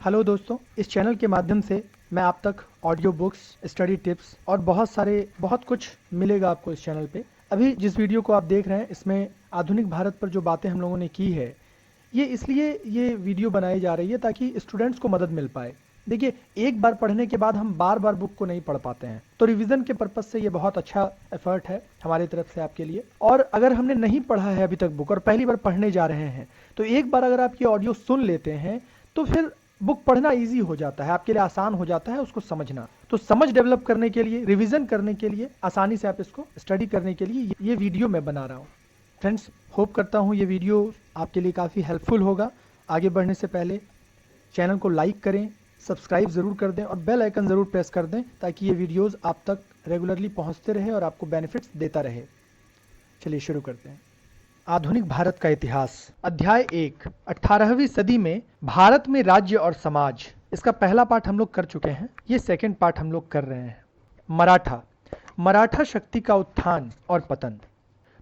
Hello दोस्तों, इस channel के माध्यम से मैं आप तक ऑडियो बुक्स, स्टडी टिप्स और बहुत कुछ मिलेगा आपको इस चैनल पे। अभी जिस वीडियो को आप देख रहे हैं इसमें आधुनिक भारत पर जो बातें हम लोगों ने की है, ये इसलिए ये वीडियो बनाई जा रही है ताकि स्टूडेंट्स को मदद मिल पाए। देखिए, एक बार पढ़ने के बाद हम बार बार बुक को नहीं पढ़ पाते हैं, तो रिवीजन के पर्पज से ये बहुत अच्छा एफर्ट है हमारी तरफ से आपके लिए। और अगर हमने नहीं पढ़ा है अभी तक बुक और पहली बार पढ़ने जा रहे हैं, तो एक बार अगर आप ये ऑडियो सुन लेते हैं तो फिर बुक पढ़ना इजी हो जाता है, आपके लिए आसान हो जाता है उसको समझना। तो समझ डेवलप करने के लिए, रिवीजन करने के लिए, आसानी से आप इसको स्टडी करने के लिए ये वीडियो मैं बना रहा हूँ। फ्रेंड्स, होप करता हूँ ये वीडियो आपके लिए काफ़ी हेल्पफुल होगा। आगे बढ़ने से पहले चैनल को लाइक करें, सब्सक्राइब ज़रूर कर दें और बेल आइकन ज़रूर प्रेस कर दें ताकि ये वीडियोज़ आप तक रेगुलरली पहुँचते रहे और आपको बेनिफिट्स देता रहे। चलिए शुरू करते हैं। आधुनिक भारत का इतिहास, अध्याय 1, 18वीं सदी में भारत में राज्य और समाज। इसका पहला पार्ट हम लोग कर चुके हैं, ये सेकंड पार्ट हम लोग कर रहे हैं। मराठा शक्ति का उत्थान और पतन।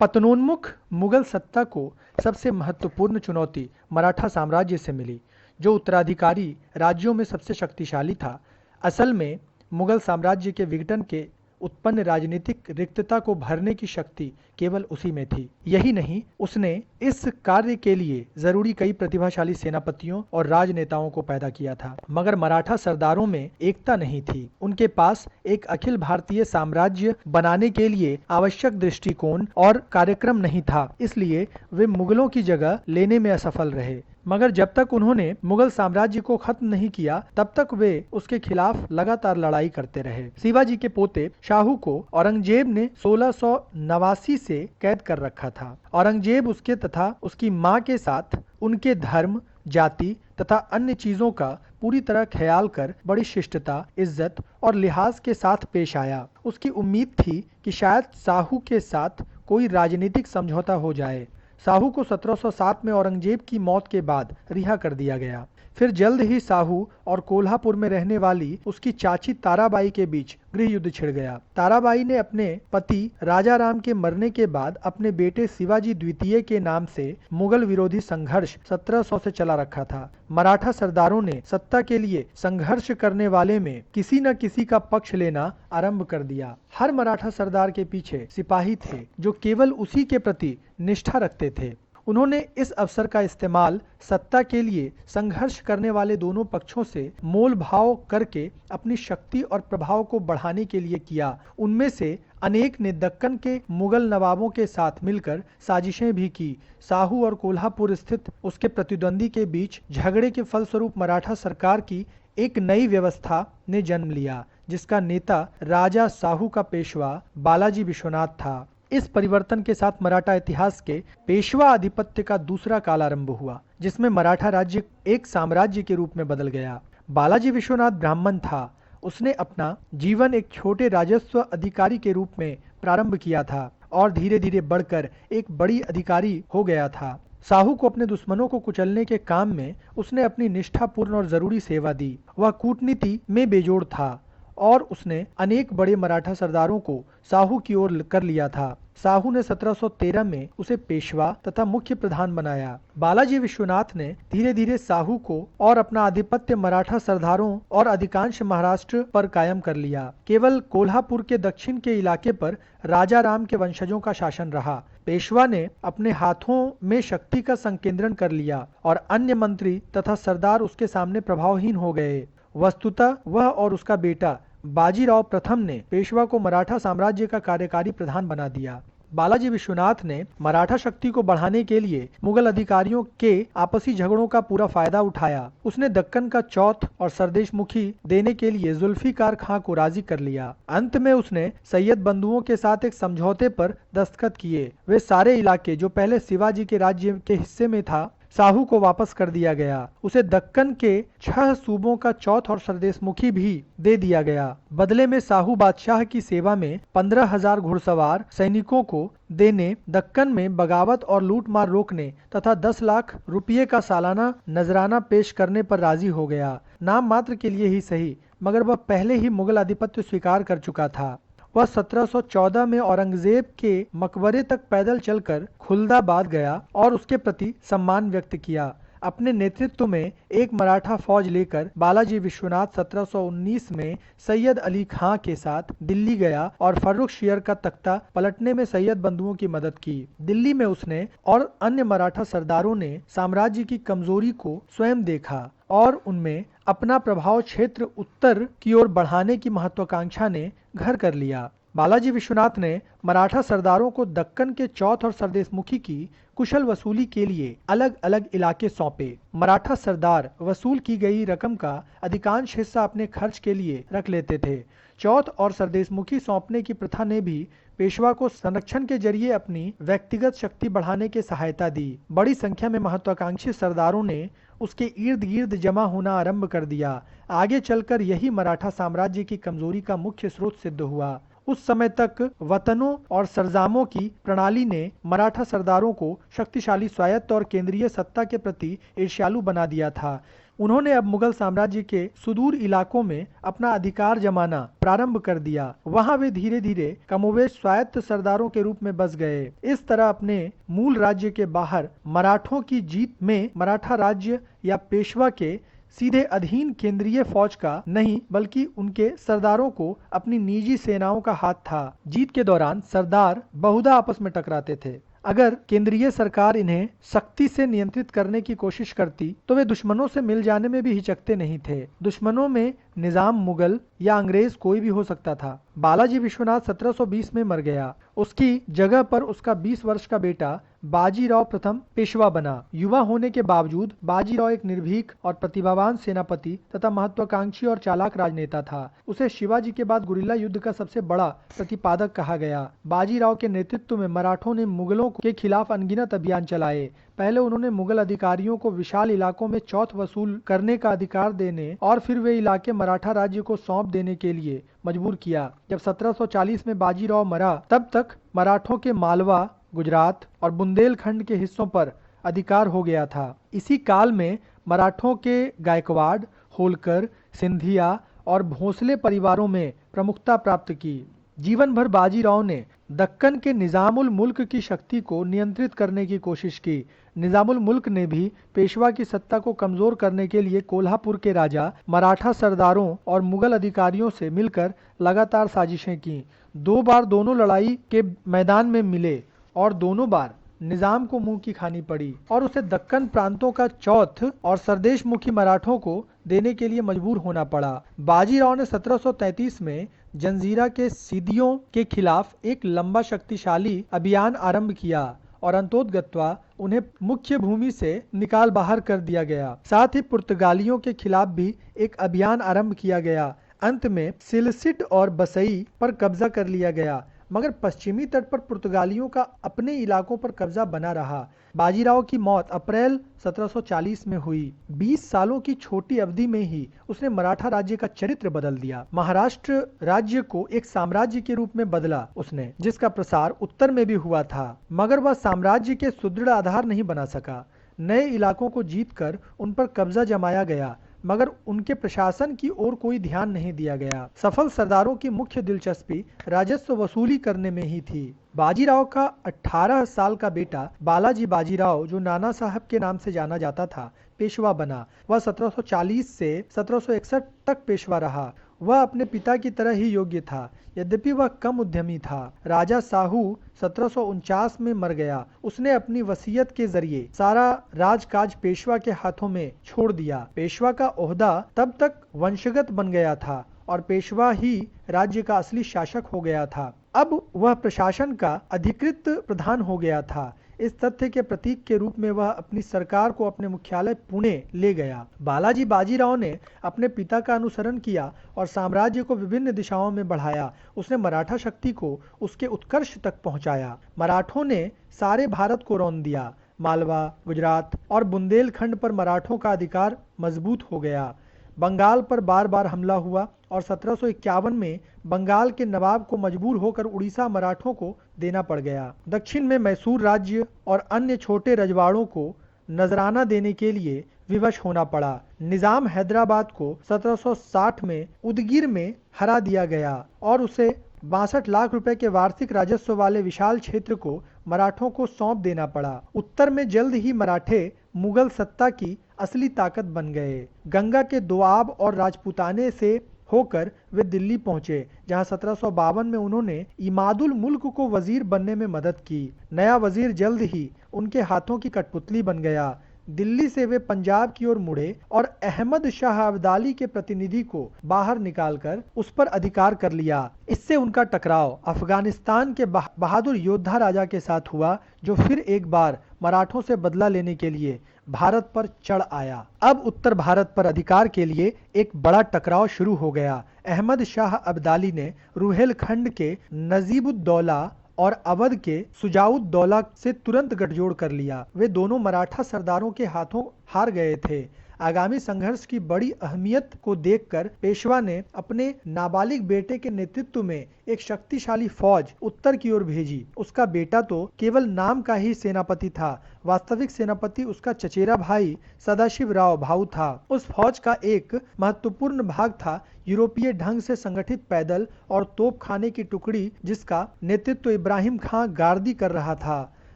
पतनोन्मुख मुगल सत्ता को सबसे महत्वपूर्ण चुनौती मराठा साम्राज्य से मिली, जो उत्तराधिकारी राज्यों में सबसे शक्तिशाली था। असल में मुगल साम्राज्य के विघटन के उत्पन्न राजनीतिक रिक्तता को भरने की शक्ति केवल उसी में थी। यही नहीं, उसने इस कार्य के लिए जरूरी कई प्रतिभाशाली सेनापतियों और राजनेताओं को पैदा किया था। मगर मराठा सरदारों में एकता नहीं थी। उनके पास एक अखिल भारतीय साम्राज्य बनाने के लिए आवश्यक दृष्टिकोण और कार्यक्रम नहीं था, इसलिए वे मुगलों की जगह लेने में असफल रहे। मगर जब तक उन्होंने मुगल साम्राज्य को खत्म नहीं किया, तब तक वे उसके खिलाफ लगातार लड़ाई करते रहे। शिवाजी के पोते शाहू को औरंगजेब ने 1689 से कैद कर रखा था। औरंगजेब उसके तथा उसकी मां के साथ उनके धर्म, जाति तथा अन्य चीजों का पूरी तरह ख्याल कर बड़ी शिष्टता, इज्जत और लिहाज के साथ पेश आया। उसकी उम्मीद थी कि शायद शाहू के साथ कोई राजनीतिक समझौता हो जाए। शाहू को 1707 में औरंगजेब की मौत के बाद रिहा कर दिया गया। फिर जल्द ही शाहू और कोल्हापुर में रहने वाली उसकी चाची ताराबाई के बीच गृह युद्ध छिड़ गया। ताराबाई ने अपने पति राजा राम के मरने के बाद अपने बेटे शिवाजी द्वितीय के नाम से मुगल विरोधी संघर्ष 1700 से चला रखा था। मराठा सरदारों ने सत्ता के लिए संघर्ष करने वाले में किसी न किसी का पक्ष लेना आरंभ कर दिया। हर मराठा सरदार के पीछे सिपाही थे जो केवल उसी के प्रति निष्ठा रखते थे। उन्होंने इस अवसर का इस्तेमाल सत्ता के लिए संघर्ष करने वाले दोनों पक्षों से मोल भाव करके अपनी शक्ति और प्रभाव को बढ़ाने के लिए किया। उनमें से अनेक ने दक्कन के मुगल नवाबों के साथ मिलकर साजिशें भी की। शाहू और कोल्हापुर स्थित उसके प्रतिद्वंदी के बीच झगड़े के फलस्वरूप मराठा सरकार की एक नई व्यवस्था ने जन्म लिया, जिसका नेता राजा शाहू का पेशवा बालाजी विश्वनाथ था। इस परिवर्तन के साथ मराठा इतिहास के पेशवा आधिपत्य का दूसरा काल आरंभ हुआ, जिसमें मराठा राज्य एक साम्राज्य के रूप में बदल गया। बालाजी विश्वनाथ ब्राह्मण था। उसने अपना जीवन एक छोटे राजस्व अधिकारी के रूप में प्रारंभ किया था और धीरे धीरे बढ़कर एक बड़ी अधिकारी हो गया था। शाहू को अपने दुश्मनों को कुचलने के काम में उसने अपनी निष्ठापूर्ण और जरूरी सेवा दी। वह कूटनीति में बेजोड़ था और उसने अनेक बड़े मराठा सरदारों को शाहू की ओर कर लिया था। शाहू ने 1713 में उसे पेशवा तथा मुख्य प्रधान बनाया। बालाजी विश्वनाथ ने धीरे धीरे शाहू को और अपना आधिपत्य मराठा सरदारों और अधिकांश महाराष्ट्र पर कायम कर लिया। केवल कोल्हापुर के दक्षिण के इलाके पर राजा राम के वंशजों का शासन रहा। पेशवा ने अपने हाथों में शक्ति का संकेंद्रण कर लिया और अन्य मंत्री तथा सरदार उसके सामने प्रभावहीन हो गए। वस्तुतः वह और उसका बेटा बाजीराव प्रथम ने पेशवा को मराठा साम्राज्य का कार्यकारी प्रधान बना दिया। बालाजी विश्वनाथ ने मराठा शक्ति को बढ़ाने के लिए मुगल अधिकारियों के आपसी झगड़ों का पूरा फायदा उठाया। उसने दक्कन का चौथ और सरदेश मुखी देने के लिए जुल्फिकार खां को राजी कर लिया। अंत में उसने सैयद बंधुओं के साथ एक समझौते पर दस्तखत किए। वे सारे इलाके जो पहले शिवाजी के राज्य के हिस्से में था, शाहू को वापस कर दिया गया। उसे दक्कन के 6 सूबों का चौथ और सरदेश मुखी भी दे दिया गया। बदले में शाहू बादशाह की सेवा में 15,000 घुड़सवार सैनिकों को देने, दक्कन में बगावत और लूटमार रोकने तथा 10 लाख रुपये का सालाना नजराना पेश करने पर राजी हो गया। नाम मात्र के लिए ही सही, मगर वह पहले ही मुगल आधिपत्य स्वीकार कर चुका था। वह 1714 में औरंगजेब के मकबरे तक पैदल चलकर खुलदाबाद गया और उसके प्रति सम्मान व्यक्त किया। अपने नेतृत्व में एक मराठा फौज लेकर बालाजी विश्वनाथ 1719 में सैयद अली खां के साथ दिल्ली गया और फर्रुखशियर का तख्ता पलटने में सैयद बंधुओं की मदद की। दिल्ली में उसने और अन्य मराठा सरदारों ने साम्राज्य की कमजोरी को स्वयं देखा और उनमें अपना प्रभाव क्षेत्र उत्तर की ओर बढ़ाने की महत्वाकांक्षा ने घर कर लिया। बालाजी विश्वनाथ ने मराठा सरदारों को दक्कन के चौथ और सरदेशमुखी की कुशल वसूली के लिए अलग अलग इलाके सौंपे। मराठा सरदार वसूल की गई रकम का अधिकांश हिस्सा अपने खर्च के लिए रख लेते थे। चौथ और सरदेशमुखी सौंपने की प्रथा ने भी पेशवा को संरक्षण के जरिए अपनी व्यक्तिगत शक्ति बढ़ाने की सहायता दी। बड़ी संख्या में महत्वाकांक्षी सरदारों ने उसके इर्द गिर्द जमा होना आरंभ कर दिया। आगे चलकर यही मराठा साम्राज्य की कमजोरी का मुख्य स्रोत सिद्ध हुआ। उस समय तक वतनों और सरजामों की प्रणाली ने मराठा सरदारों को शक्तिशाली स्वायत्त और केंद्रीय सत्ता के प्रति ईर्ष्यालु बना दिया था। उन्होंने अब मुगल साम्राज्य के सुदूर इलाकों में अपना अधिकार जमाना प्रारंभ कर दिया। वहां वे धीरे धीरे कमोवेश स्वायत्त सरदारों के रूप में बस गए। इस तरह अपने मूल राज्य के बाहर मराठों की जीत में मराठा राज्य या पेशवा के सीधे अधीन केंद्रीय फौज का नहीं बल्कि उनके सरदारों को अपनी निजी सेनाओं का हाथ था। जीत के दौरान सरदार बहुधा आपस में टकराते थे। अगर केंद्रीय सरकार इन्हें सख्ती से नियंत्रित करने की कोशिश करती तो वे दुश्मनों से मिल जाने में भी हिचकते नहीं थे। दुश्मनों में निजाम मुगल या अंग्रेज कोई भी हो सकता था। बालाजी विश्वनाथ 1720 में मर गया। उसकी जगह पर उसका 20 वर्ष का बेटा बाजीराव प्रथम पेशवा बना। युवा होने के बावजूद बाजीराव एक निर्भीक और प्रतिभावान सेनापति तथा महत्वाकांक्षी और चालाक राजनेता था। उसे शिवाजी के बाद गुरिल्ला युद्ध का सबसे बड़ा प्रतिपादक कहा गया। बाजीराव के नेतृत्व में मराठों ने मुगलों के खिलाफ अनगिनत अभियान चलाए। पहले उन्होंने मुगल अधिकारियों को विशाल इलाकों में चौथ वसूल करने का अधिकार देने और फिर वे इलाके मराठा राज्य को सौंप देने के लिए मजबूर किया। जब 1740 में बाजीराव मरा तब तक मराठों के मालवा, गुजरात और बुंदेलखंड के हिस्सों पर अधिकार हो गया था। इसी काल में मराठों के गायकवाड़, होलकर, सिंधिया और भोसले परिवारों में प्रमुखता प्राप्त की। जीवन भर बाजीराव ने दक्कन के निजामुल मुल्क की शक्ति को नियंत्रित करने की कोशिश की। निजामुल मुल्क ने भी पेशवा की सत्ता को कमजोर करने के लिए कोल्हापुर के राजा, मराठा सरदारों और मुगल अधिकारियों से मिलकर लगातार साजिशें की। 2 बार दोनों लड़ाई के मैदान में मिले और दोनों बार निजाम को मुंह की खानी पड़ी और उसे दक्कन प्रांतों का चौथ और सरदेशमुखी मराठों को देने के लिए मजबूर होना पड़ा। बाजीराव ने 1733 में जंजीरा के सिदियों के खिलाफ एक लंबा शक्तिशाली अभियान आरंभ किया और अंतोतगत्वा उन्हें मुख्य भूमि से निकाल बाहर कर दिया गया। साथ ही पुर्तगालियों के खिलाफ भी एक अभियान आरंभ किया गया। अंत में सिलसिट और बसई पर कब्जा कर लिया गया, मगर पश्चिमी तट पर पुर्तगालियों का अपने इलाकों पर कब्जा बना रहा। बाजीराव की मौत अप्रैल 1740 में हुई। 20 सालों की छोटी अवधि में ही उसने मराठा राज्य का चरित्र बदल दिया। महाराष्ट्र राज्य को एक साम्राज्य के रूप में बदला उसने, जिसका प्रसार उत्तर में भी हुआ था, मगर वह साम्राज्य के सुदृढ़ आधार नहीं बना सका। नए इलाकों को जीतकर उन पर कब्जा जमाया गया, मगर उनके प्रशासन की ओर कोई ध्यान नहीं दिया गया। सफल सरदारों की मुख्य दिलचस्पी राजस्व वसूली करने में ही थी। बाजीराव का 18 साल का बेटा बालाजी बाजीराव, जो नाना साहब के नाम से जाना जाता था, पेशवा बना। वह 1740 से 1761 तक पेशवा रहा। वह अपने पिता की तरह ही योग्य था, यद्यपि वह कम उद्यमी था। राजा साहू 1749 में मर गया। उसने अपनी वसीयत के जरिए सारा राजकाज पेशवा के हाथों में छोड़ दिया। पेशवा का ओहदा तब तक वंशगत बन गया था और पेशवा ही राज्य का असली शासक हो गया था। अब वह प्रशासन का अधिकृत प्रधान हो गया था। इस तथ्य के प्रतीक के रूप में वह अपनी सरकार को अपने मुख्यालय पुणे ले गया। बालाजी बाजीराव ने अपने पिता का अनुसरण किया और साम्राज्य को विभिन्न दिशाओं में बढ़ाया। उसने मराठा शक्ति को उसके उत्कर्ष तक पहुंचाया। मराठों ने सारे भारत को रौंद दिया। मालवा, गुजरात और बुंदेलखंड पर मराठों का अधिकार मजबूत हो गया। बंगाल पर बार बार हमला हुआ और 1751 में बंगाल के नवाब को मजबूर होकर उड़ीसा मराठों को देना पड़ गया। दक्षिण में मैसूर राज्य और अन्य छोटे रजवाड़ों को नजराना देने के लिए विवश होना पड़ा। निजाम हैदराबाद को 1760 में उदगीर में हरा दिया गया और उसे 62 लाख रुपए के वार्षिक राजस्व वाले विशाल क्षेत्र को मराठों को सौंप देना पड़ा। उत्तर में जल्द ही मराठे मुगल सत्ता की असली ताकत बन गए। गंगा के दोआब और राजपूताने से होकर वे दिल्ली पहुंचे, जहां 1752 में उन्होंने इमादुल मुल्क को वजीर बनने में मदद की। नया वजीर जल्द ही उनके हाथों की कठपुतली बन गया। दिल्ली से वे पंजाब की ओर मुड़े और अहमद शाह अब्दाली के प्रतिनिधि को बाहर निकालकर उस पर अधिकार कर लिया। इससे उनका टकराव अफगानिस्तान के बहादुर योद्धा राजा के साथ हुआ, जो फिर एक बार मराठों से बदला लेने के लिए भारत पर चढ़ आया। अब उत्तर भारत पर अधिकार के लिए एक बड़ा टकराव शुरू हो गया। अहमद शाह अब्दाली ने रुहेलखंड के नजीबुद्दौला और अवध के सुजाउद्दौला से तुरंत गठजोड़ कर लिया। वे दोनों मराठा सरदारों के हाथों हार गए थे। आगामी संघर्ष की बड़ी अहमियत को देखकर पेशवा ने अपने नाबालिग बेटे के नेतृत्व में एक शक्तिशाली फौज उत्तर की ओर भेजी। उसका बेटा तो केवल नाम का ही सेनापति था, वास्तविक सेनापति उसका चचेरा भाई सदाशिव राव भाऊ था। उस फौज का एक महत्वपूर्ण भाग था यूरोपीय ढंग से संगठित पैदल और तोपखाने की टुकड़ी, जिसका नेतृत्व इब्राहिम खां गार्दी कर रहा था।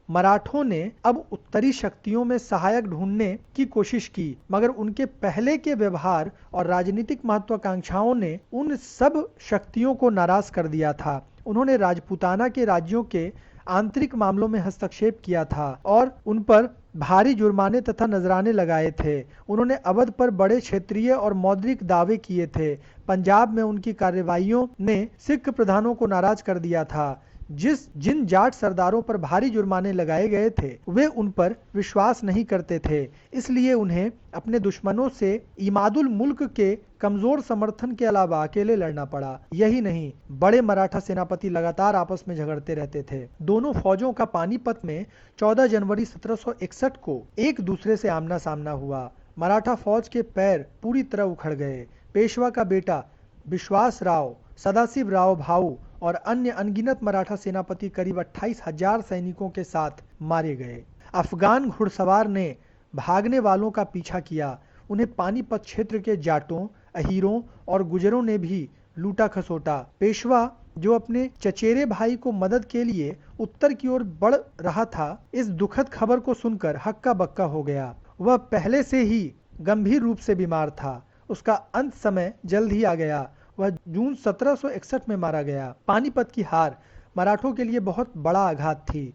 मराठों ने अब उत्तरी शक्तियों में सहायक ढूंढने की कोशिश की, मगर उनके पहले के व्यवहार और राजनीतिक महत्वाकांक्षाओं ने उन सब शक्तियों को नाराज कर दिया था। उन्होंने राजपूताना के राज्यों के आंतरिक मामलों में हस्तक्षेप किया था और उन पर भारी जुर्माने तथा नजराने लगाए थे। उन्होंने अवध पर बड़े क्षेत्रीय और मौद्रिक दावे किए थे। पंजाब में उनकी कार्रवाइयों ने सिख प्रधानों को नाराज कर दिया था। जिन जाट सरदारों पर भारी जुर्माने लगाए गए थे, वे उन पर विश्वास नहीं करते थे, इसलिए उन्हें अपने दुश्मनों से इमादुल मुल्क के कमजोर समर्थन के अलावा अकेले लड़ना पड़ा। यही नहीं, बड़े मराठा सेनापति लगातार आपस में झगड़ते रहते थे। दोनों फौजों का पानीपत में 14 जनवरी 1761 को एक दूसरे से आमना सामना हुआ। मराठा फौज के पैर पूरी तरह उखड़ गए। पेशवा का बेटा विश्वास राव, सदाशिव राव भाऊ और अन्य अनगिनत मराठा सेनापति करीब 28,000 सैनिकों के साथ मारे गए। अफगान घुड़सवार ने भागने वालों का पीछा किया। उन्हें पानीपत क्षेत्र के जाटों, अहीरों और गुजरों ने भी लूटा खसोटा। पेशवा, जो अपने चचेरे भाई को मदद के लिए उत्तर की ओर बढ़ रहा था, इस दुखद खबर को सुनकर हक्का बक्का हो गया। वह पहले से ही गंभीर रूप से बीमार था। उसका अंत समय जल्द ही आ गया। वह जून 1761 में मारा गया। पानीपत की हार मराठों के लिए बहुत बड़ा आघात थी।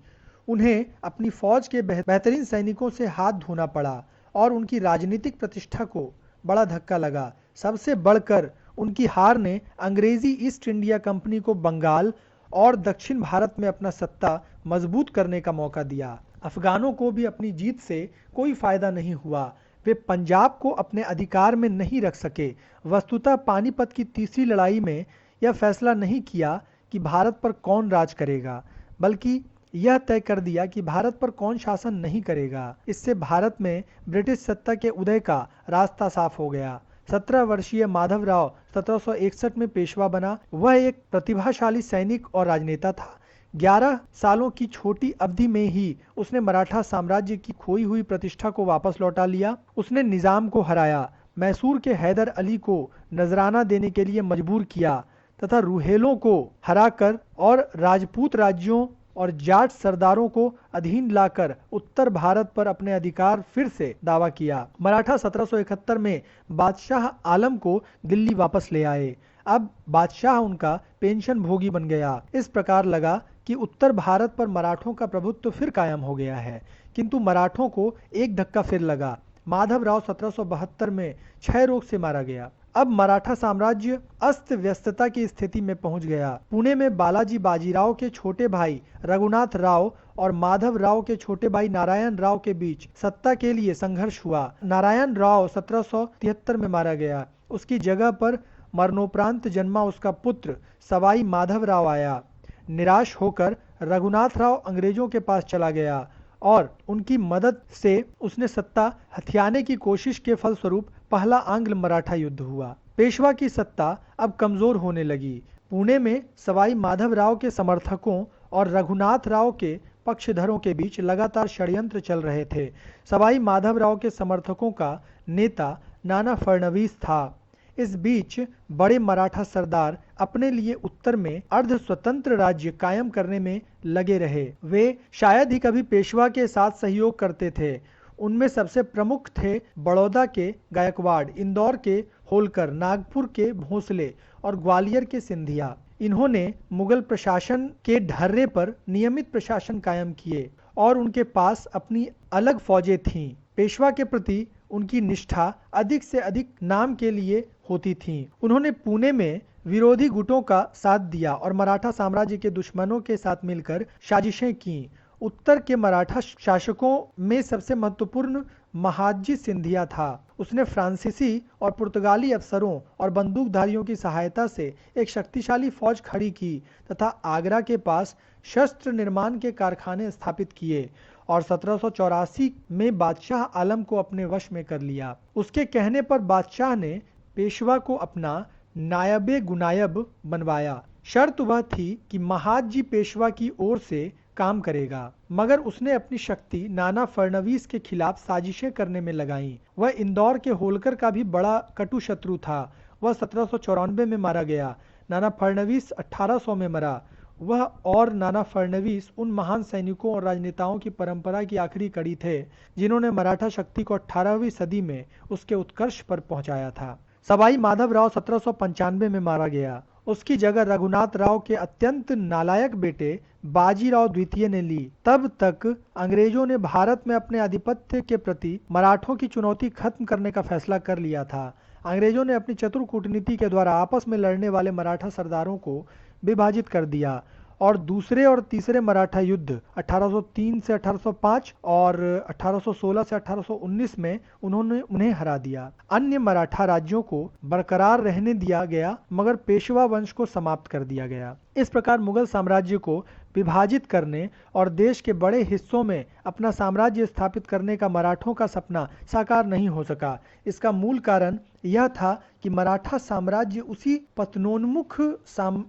उन्हें अपनी फौज के बेहतरीन सैनिकों से हाथ धोना पड़ा और उनकी राजनीतिक प्रतिष्ठा को बड़ा धक्का लगा। सबसे बढ़कर उनकी हार ने अंग्रेजी ईस्ट इंडिया कंपनी को बंगाल और दक्षिण भारत में अपना सत्ता मजबूत करने का मौका दिया। अफगानों को भी अपनी जीत से कोई फायदा नहीं हुआ। वे पंजाब को अपने अधिकार में नहीं रख सके। वस्तुतः पानीपत की तीसरी लड़ाई में यह फैसला नहीं किया कि भारत पर कौन राज करेगा, बल्कि यह तय कर दिया कि भारत पर कौन शासन नहीं करेगा। इससे भारत में ब्रिटिश सत्ता के उदय का रास्ता साफ हो गया। 17 वर्षीय माधवराव 1761 में पेशवा बना। वह एक प्रतिभाशाली सैनिक और राजनेता था। 11 सालों की छोटी अवधि में ही उसने मराठा साम्राज्य की खोई हुई प्रतिष्ठा को वापस लौटा लिया। उसने निजाम को हराया, मैसूर के हैदर अली को नजराना देने के लिए मजबूर किया तथा रुहेलों को हराकर और राजपूत राज्यों और जाट सरदारों को अधीन लाकर उत्तर भारत पर अपने अधिकार फिर से दावा किया। मराठा 1771 में बादशाह आलम को दिल्ली वापस ले आए। अब बादशाह उनका पेंशन भोगी बन गया। इस प्रकार लगा कि उत्तर भारत पर मराठों का प्रभुत्व फिर कायम हो गया है। किंतु मराठों को एक धक्का फिर लगा। माधवराव 1772 में क्षय रोग से मारा गया। अब मराठा साम्राज्य अस्त व्यस्तता की स्थिति में पहुंच गया। पुणे में बालाजी बाजीराव के छोटे भाई रघुनाथ राव और माधव राव के छोटे भाई नारायण राव के बीच सत्ता के लिए संघर्ष हुआ। नारायण राव 1773 में मारा गया। उसकी जगह पर मरणोपरांत जन्मा उसका पुत्र सवाई माधव राव आया। निराश होकर रघुनाथ राव अंग्रेजों के पास चला गया और उनकी मदद से उसने सत्ता हथियाने की कोशिश के फलस्वरूप पहला आंग्ल मराठा युद्ध हुआ। पेशवा की सत्ता अब कमजोर होने लगी। पुणे में सवाई माधव राव के समर्थकों और रघुनाथ राव के पक्षधरों के बीच लगातार षड्यंत्र चल रहे थे। सवाई माधव राव के समर्थकों का नेता नाना फडणवीस था। इस बीच बड़े मराठा सरदार अपने लिए उत्तर में अर्ध स्वतंत्र राज्य कायम करने में लगे रहे। वे शायद ही कभी पेशवा के साथ सहयोग करते थे। उनमें सबसे प्रमुख थे बड़ौदा के गायकवाड़, इंदौर के होलकर, नागपुर के भोंसले और ग्वालियर के सिंधिया। इन्होंने मुगल प्रशासन के ढर्रे पर नियमित प्रशासन कायम किए और उनके पास अपनी अलग फौजें थीं। पेशवा के प्रति उनकी निष्ठा अधिक से अधिक नाम के लिए होती थी। उन्होंने पुणे में विरोधी गुटों का साथ दिया और मराठा साम्राज्य के दुश्मनों के साथ मिलकर साजिशें की। उत्तर के मराठा शासकों में सबसे महत्वपूर्ण महादजी सिंधिया था। उसने फ्रांसीसी और पुर्तगाली अफसरों और बंदूकधारियों की सहायता से एक शक्तिशाली फौज खड़ी की तथा आगरा के पास शस्त्र निर्माण के कारखाने स्थापित किए और 1784 में बादशाह आलम को अपने वश में कर लिया। उसके कहने पर बादशाह ने पेशवा को अपना नायबे गुनायब बनवाया। शर्त वह थी कि महादजी पेशवा की ओर से काम करेगा, मगर उसने अपनी शक्ति नाना फडणवीस के खिलाफ साजिशें करने में लगाई। वह इंदौर के होलकर का भी बड़ा कटु शत्रु था। वह 1794 में मारा गया। नाना फडणवीस 1800 में मरा। वह और नाना फडणवीस उन महान सैनिकों और राजनेताओं की परंपरा की आखिरी कड़ी थे जिन्होंने मराठा शक्ति को 18वीं सदी में उसके उत्कर्ष पर पहुंचाया था। सवाई माधवराव 1795 में मारा गया। उसकी जगह रघुनाथ राव के अत्यंत नालायक बेटे बाजीराव द्वितीय ने ली। तब तक अंग्रेजों ने भारत में अपने आधिपत्य के प्रति मराठों की चुनौती खत्म करने का फैसला कर लिया था। अंग्रेजों ने अपनी चतुर कूटनीति के द्वारा आपस में लड़ने वाले मराठा सरदारों को विभाजित कर दिया और दूसरे और तीसरे मराठा युद्ध 1803 से 1805 और 1816 से 1819 में उन्होंने उन्हें हरा दिया। अन्य मराठा राज्यों को बरकरार रहने दिया गया, मगर पेशवा वंश को समाप्त कर दिया गया। इस प्रकार मुगल साम्राज्य को विभाजित करने और देश के बड़े हिस्सों में अपना साम्राज्य स्थापित करने का मराठों का सपना साकार नहीं हो सका। इसका मूल कारण यह था कि मराठा साम्राज्य उसी पतनोन्मुख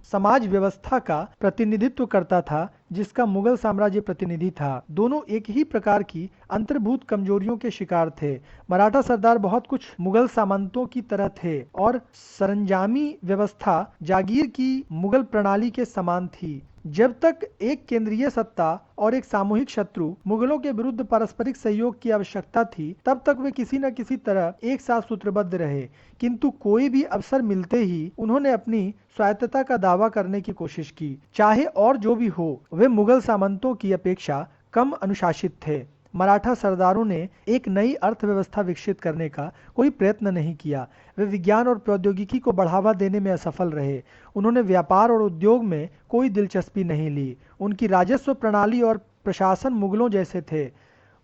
समाज व्यवस्था का प्रतिनिधित्व करता था जिसका मुगल साम्राज्य प्रतिनिधि था। दोनों एक ही प्रकार की अंतर्भूत कमजोरियों के शिकार थे। मराठा सरदार बहुत कुछ मुगल सामंतों की तरह थे और सरंजामी व्यवस्था जागीर की मुगल प्रणाली के समान थी। जब तक एक केंद्रीय सत्ता और एक सामूहिक शत्रु मुगलों के विरुद्ध पारस्परिक सहयोग की आवश्यकता थी, तब तक वे किसी न किसी तरह एक साथ सूत्रबद्ध रहे, किंतु कोई भी अवसर मिलते ही उन्होंने अपनी स्वायत्तता का दावा करने की कोशिश की। चाहे और जो भी हो, वे मुगल सामंतों की अपेक्षा कम अनुशासित थे। मराठा सरदारों ने एक नई अर्थव्यवस्था विकसित करने का कोई प्रयत्न नहीं किया। वे विज्ञान और प्रौद्योगिकी को बढ़ावा देने में असफल रहे। उन्होंने व्यापार और उद्योग में कोई दिलचस्पी नहीं ली। उनकी राजस्व प्रणाली और प्रशासन मुगलों जैसे थे।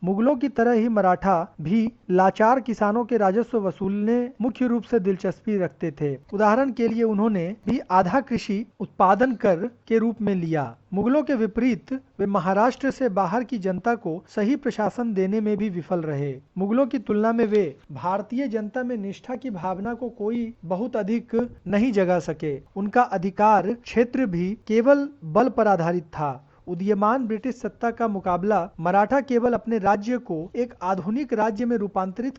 मुगलों की तरह ही मराठा भी लाचार किसानों के राजस्व वसूलने मुख्य रूप से दिलचस्पी रखते थे। उदाहरण के लिए उन्होंने भी आधा कृषि उत्पादन कर के रूप में लिया। मुगलों के विपरीत वे महाराष्ट्र से बाहर की जनता को सही प्रशासन देने में भी विफल रहे। मुगलों की तुलना में वे भारतीय जनता में निष्ठा की भावना को कोई बहुत अधिक नहीं जगा सके। उनका अधिकार क्षेत्र भी केवल बल पर आधारित था। उदीयमान ब्रिटिश सत्ता का मुकाबला मराठा केवल अपने राज्य को एक आधुनिक राज्य में रूपांतरित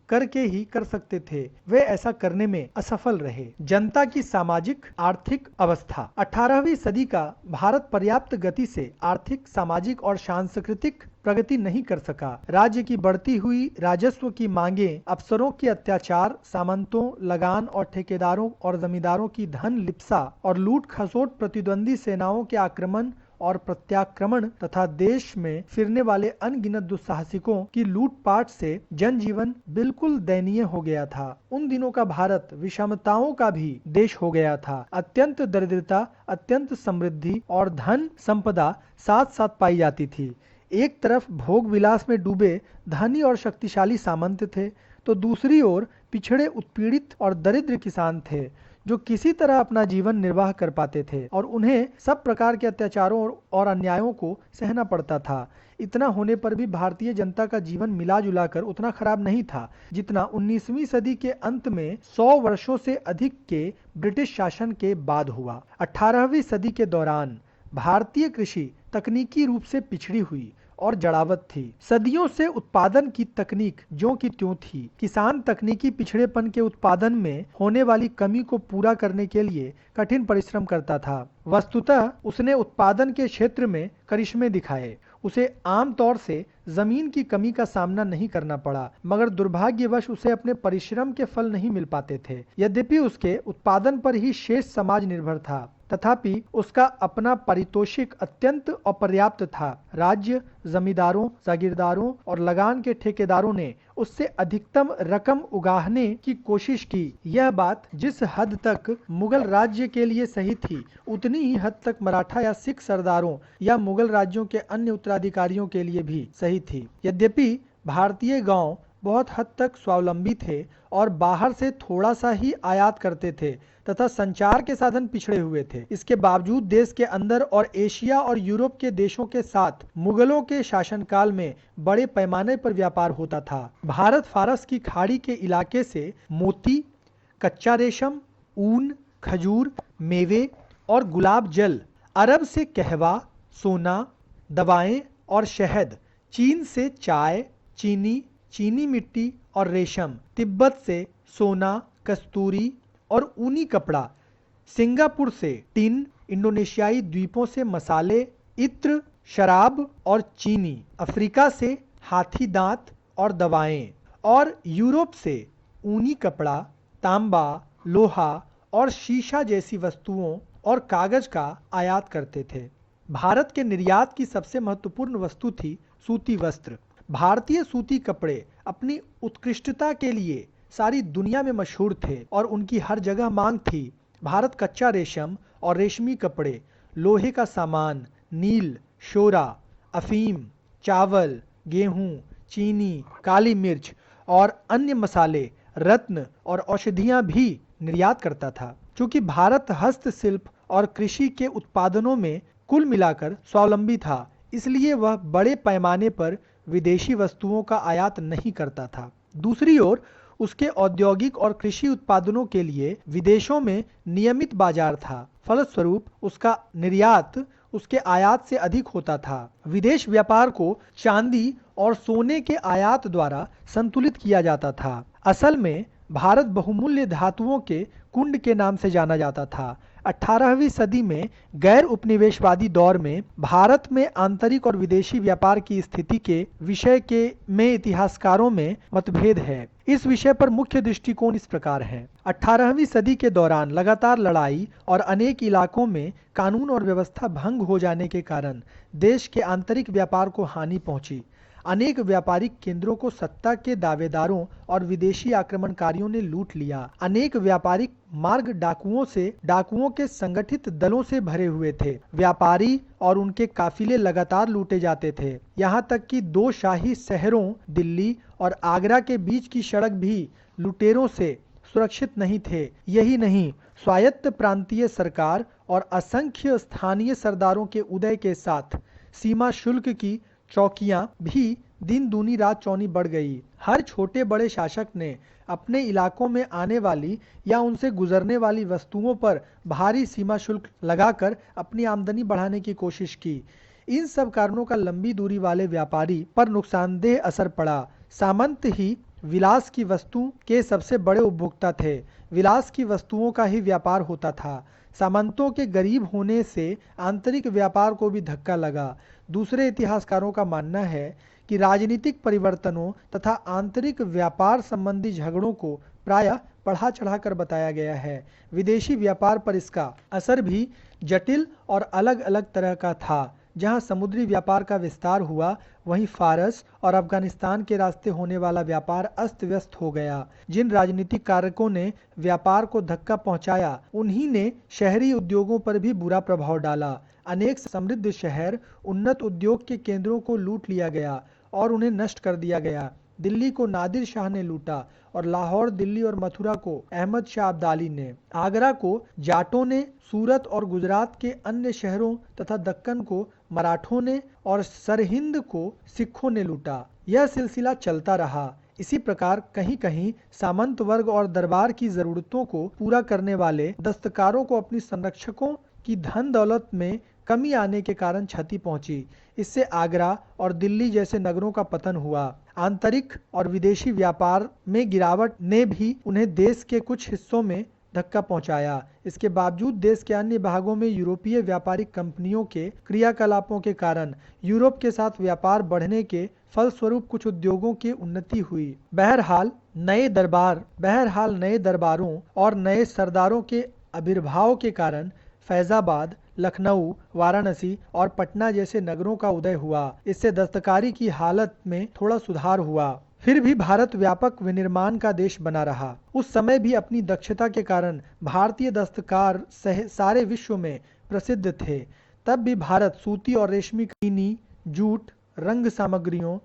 करके ही कर सकते थे। वे ऐसा करने में असफल रहे। जनता की सामाजिक आर्थिक अवस्था। 18वीं सदी का भारत पर्याप्त गति से आर्थिक, सामाजिक और सांस्कृतिक प्रगति नहीं कर सका। राज्य की बढ़ती हुई राजस्व की मांगे, अफसरों के अत्याचार, सामंतों, लगान और ठेकेदारों और जमींदारों की धन लिप्सा और लूट खसोट, प्रतिद्वंदी सेनाओं के आक्रमण और प्रत्याक्रमण तथा देश में फिरने वाले अनगिनत दुस्साहसिकों की लूटपाट से जनजीवन बिल्कुल दयनीय हो गया था। उन दिनों का भारत विषमताओं का भी देश हो गया था। अत्यंत दरिद्रता, अत्यंत समृद्धि और धन संपदा साथ साथ पाई जाती थी। एक तरफ भोग विलास में डूबे धनी और शक्तिशाली सामंत थे, तो दूसरी ओर पिछड़े, उत्पीड़ित और दरिद्र किसान थे जो किसी तरह अपना जीवन निर्वाह कर पाते थे और उन्हें सब प्रकार के अत्याचारों और अन्यायों को सहना पड़ता था। इतना होने पर भी भारतीय जनता का जीवन मिला जुला कर उतना खराब नहीं था जितना 19वीं सदी के अंत में 100 वर्षों से अधिक के ब्रिटिश शासन के बाद हुआ। 18वीं सदी के दौरान भारतीय कृषि तकनीकी रूप से पिछड़ी हुई और जड़ावत थी। सदियों से उत्पादन की तकनीक ज्यों की त्यों थी। किसान तकनीकी पिछड़ेपन के उत्पादन में होने वाली कमी को पूरा करने के लिए कठिन परिश्रम करता था। वस्तुतः उसने उत्पादन के क्षेत्र में करिश्मे दिखाए। उसे आमतौर से जमीन की कमी का सामना नहीं करना पड़ा, मगर दुर्भाग्यवश उसे अपने परिश्रम के फल नहीं मिल पाते थे। यद्यपि उसके उत्पादन पर ही शेष समाज निर्भर था, तथापि उसका अपना पारितोषिक अत्यंत अपर्याप्त था। राज्य, जमींदारों, जागीरदारों और लगान के ठेकेदारों ने उससे अधिकतम रकम उगाहने की कोशिश की। यह बात जिस हद तक मुगल राज्य के लिए सही थी, उतनी ही हद तक मराठा या सिख सरदारों या मुगल राज्यों के अन्य उत्तराधिकारियों के लिए भी सही थी। यद्यपि भारतीय गांव बहुत हद तक स्वावलंबी थे और बाहर से थोड़ा सा ही आयात करते थे तथा संचार के साधन पिछड़े हुए थे, इसके बावजूद देश के अंदर और एशिया और यूरोप के देशों के साथ मुगलों के शासनकाल में बड़े पैमाने पर व्यापार होता था। भारत फारस की खाड़ी के इलाके से मोती, कच्चा रेशम, ऊन, खजूर, मेवे और गुलाब जल, अरब से कहवा, सोना, दवाएं और शहद, चीन से चाय, चीनी, चीनी मिट्टी और रेशम, तिब्बत से सोना, कस्तूरी और ऊनी कपड़ा, सिंगापुर से टिन, इंडोनेशियाई द्वीपों से मसाले, इत्र, शराब और चीनी, अफ्रीका से हाथी दांत और दवाएं और यूरोप से ऊनी कपड़ा, तांबा, लोहा और शीशा जैसी वस्तुओं और कागज का आयात करते थे। भारत के निर्यात की सबसे महत्वपूर्ण वस्तु थी सूती वस्त्र। भारतीय सूती कपड़े अपनी उत्कृष्टता के लिए सारी दुनिया में मशहूर थे और उनकी हर जगह मांग थी। भारत कच्चा रेशम और रेशमी कपड़े, लोहे का सामान, नील, शोरा, अफीम, चावल, गेहूं, चीनी, काली मिर्च और अन्य मसाले, रत्न और औषधियां भी निर्यात करता था। चूंकि भारत हस्तशिल्प और कृषि के उत्पादनों में कुल मिलाकर स्वावलंबी था, इसलिए वह बड़े पैमाने पर विदेशी वस्तुओं का आयात नहीं करता था। दूसरी ओर उसके औद्योगिक और कृषि उत्पादनों के लिए विदेशों में नियमित बाजार था। फलस्वरूप उसका निर्यात उसके आयात से अधिक होता था। विदेश व्यापार को चांदी और सोने के आयात द्वारा संतुलित किया जाता था। असल में भारत बहुमूल्य धातुओं के कुंड के नाम से जाना जाता था। 18वीं सदी में गैर उपनिवेशवादी दौर में भारत में आंतरिक और विदेशी व्यापार की स्थिति के विषय के में इतिहासकारों में मतभेद है। इस विषय पर मुख्य दृष्टिकोण इस प्रकार है। 18वीं सदी के दौरान लगातार लड़ाई और अनेक इलाकों में कानून और व्यवस्था भंग हो जाने के कारण देश के आंतरिक व्यापार को हानि पहुंची। अनेक व्यापारिक केंद्रों को सत्ता के दावेदारों और विदेशी आक्रमणकारियों ने लूट लिया। अनेक व्यापारिक मार्ग डाकुओं के संगठित दलों से भरे हुए थे। व्यापारी और उनके काफिले लगातार लूटे जाते थे। यहाँ तक कि दो शाही शहरों दिल्ली और आगरा के बीच की सड़क भी लुटेरों से सुरक्षित नहीं थे। यही नहीं, स्वायत्त प्रांतीय सरकार और असंख्य स्थानीय सरदारों के उदय के साथ सीमा शुल्क की चौकियां भी दिन दूनी रात चौनी बढ़ गई। हर छोटे बड़े शासक ने अपने इलाकों में आने वाली या उनसे गुजरने वाली वस्तुओं पर भारी सीमा शुल्क लगाकर अपनी आमदनी बढ़ाने की कोशिश की। इन सब कारणों का लंबी दूरी वाले व्यापारी पर नुकसानदेह असर पड़ा। सामंत ही विलास की वस्तु के सबसे बड़े उपभोक्ता थे। विलास की वस्तुओं का ही व्यापार होता था। सामंतों के गरीब होने से आंतरिक व्यापार को भी धक्का लगा। दूसरे इतिहासकारों का मानना है कि राजनीतिक परिवर्तनों तथा आंतरिक व्यापार संबंधी झगड़ों को प्रायः बढ़ा चढ़ाकर बताया गया है। विदेशी व्यापार पर इसका असर भी जटिल और अलग अलग तरह का था। जहां समुद्री व्यापार का विस्तार हुआ, वहीं फारस और अफगानिस्तान के रास्ते होने वाला व्यापार अस्त व्यस्त हो गया। जिन राजनीतिक कारकों ने व्यापार को धक्का पहुंचाया, उन्हीं ने शहरी उद्योगों पर भी बुरा प्रभाव डाला। अनेक समृद्ध शहर, उन्नत उद्योग के केंद्रों को लूट लिया गया और उन्हें नष्ट कर दिया गया। दिल्ली को नादिर शाह ने लूटा और लाहौर, दिल्ली और मथुरा को अहमद शाह अब्दाली ने। आगरा को जाटों ने, सूरत और गुजरात के अन्य शहरों तथा दक्कन को मराठों ने और सरहिंद को सिखों ने लूटा। यह सिलसिला चलता रहा। इसी प्रकार कहीं कहीं सामंत वर्ग और दरबार की जरूरतों को पूरा करने वाले दस्तकारों को अपनी संरक्षकों की धन दौलत में कमी आने के कारण क्षति पहुंची। इससे आगरा और दिल्ली जैसे नगरों का पतन हुआ। आंतरिक और विदेशी व्यापार में गिरावट ने भी उन्हें देश के कुछ हिस्सों में धक्का पहुंचाया। इसके बावजूद देश के अन्य भागों में यूरोपीय व्यापारिक कंपनियों के क्रियाकलापों के कारण यूरोप के साथ व्यापार बढ़ने के फलस्वरूप कुछ उद्योगों की उन्नति हुई। बहरहाल नए दरबारों और नए सरदारों के आविर्भाव के कारण फैजाबाद, लखनऊ, वाराणसी और पटना जैसे नगरों का उदय हुआ। इससे दस्तकारी की हालत में थोड़ा सुधार हुआ। फिर भी भारत व्यापक विनिर्माण का देश बना रहा। उस समय भी अपनी दक्षता के कारण भारतीय दस्तकार सारे विश्व में प्रसिद्ध थे। तब भी भारत सूती और रेशमी चीनी, जूट, रंग सामग्रियों,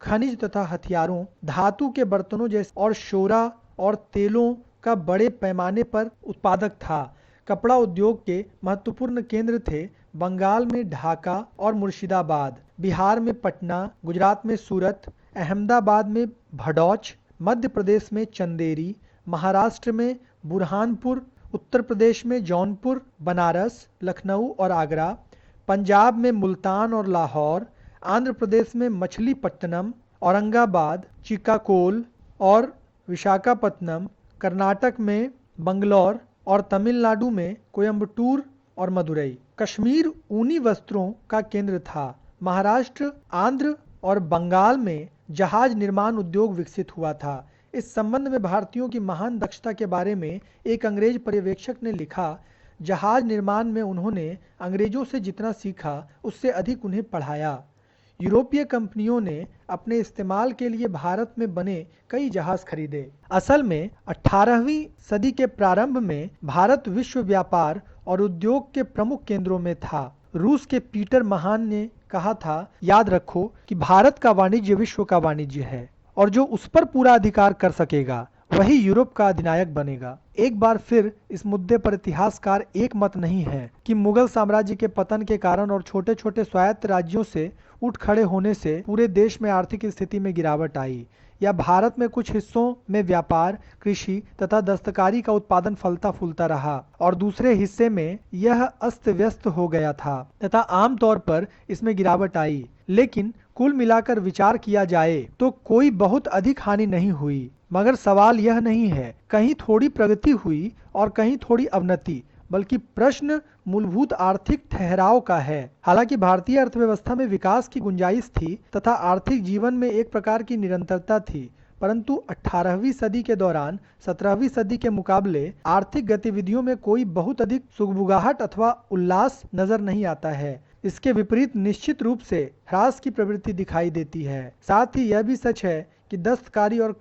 खनिज तथा हथियारों, धातु के बर्तनों जैसे और शोरा और तेलों का बड़े पैमाने पर उत्पादक था। कपड़ा उद्योग के महत्वपूर्ण केंद्र थे बंगाल में ढाका और मुर्शिदाबाद, बिहार में पटना, गुजरात में सूरत, अहमदाबाद में भड़ौच, मध्य प्रदेश में चंदेरी, महाराष्ट्र में बुरहानपुर, उत्तर प्रदेश में जौनपुर, बनारस, लखनऊ और आगरा, पंजाब में मुल्तान और लाहौर, आंध्र प्रदेश में मछलीपट्टनम, औरंगाबाद, चिकाकोल और विशाखापत्तनम, कर्नाटक में बंगलौर और तमिलनाडु में कोयम्बटूर और मदुरई। कश्मीर ऊनी वस्त्रों का केंद्र था। महाराष्ट्र, आंध्र और बंगाल में जहाज निर्माण उद्योग विकसित हुआ था। इस संबंध में भारतीयों की महान दक्षता के बारे में एक अंग्रेज पर्यवेक्षक ने लिखा, जहाज निर्माण में उन्होंने अंग्रेजों से जितना सीखा उससे अधिक उन्हें पढ़ाया। यूरोपीय कंपनियों ने अपने इस्तेमाल के लिए भारत में बने कई जहाज खरीदे। असल में 18वीं सदी के प्रारंभ में भारत विश्व व्यापार और उद्योग के प्रमुख केंद्रों में था। रूस के पीटर महान ने कहा था, याद रखो कि भारत का वाणिज्य विश्व का वाणिज्य है और जो उस पर पूरा अधिकार कर सकेगा वही यूरोप का अधिनायक बनेगा। एक बार फिर इस मुद्दे पर इतिहासकार एक मत नहीं है कि मुगल साम्राज्य के पतन के कारण और छोटे छोटे स्वायत्त राज्यों से उठ खड़े होने से पूरे देश में आर्थिक स्थिति में गिरावट आई, या भारत में कुछ हिस्सों में व्यापार, कृषि तथा दस्तकारी का उत्पादन फलता फूलता रहा और दूसरे हिस्से में यह अस्त व्यस्त हो गया था तथा आमतौर पर इसमें गिरावट आई। लेकिन कुल मिलाकर विचार किया जाए तो कोई बहुत अधिक हानि नहीं हुई। मगर सवाल यह नहीं है कहीं थोड़ी प्रगति हुई और कहीं थोड़ी अवनति, बल्कि प्रश्न मूलभूत आर्थिक ठहराव का है। हालांकि भारतीय अर्थव्यवस्था में विकास की गुंजाइश थी तथा आर्थिक जीवन में एक प्रकार की निरंतरता थी, परंतु 18वीं सदी के दौरान 17वीं सदी के मुकाबले आर्थिक गतिविधियों में कोई बहुत अधिक सुगबुगाहट अथवा उल्लास नजर नहीं आता है। इसके विपरीत निश्चित रूप से ह्रास की प्रवृत्ति दिखाई देती है। साथ ही यह भी सच है कि दस्तकारी और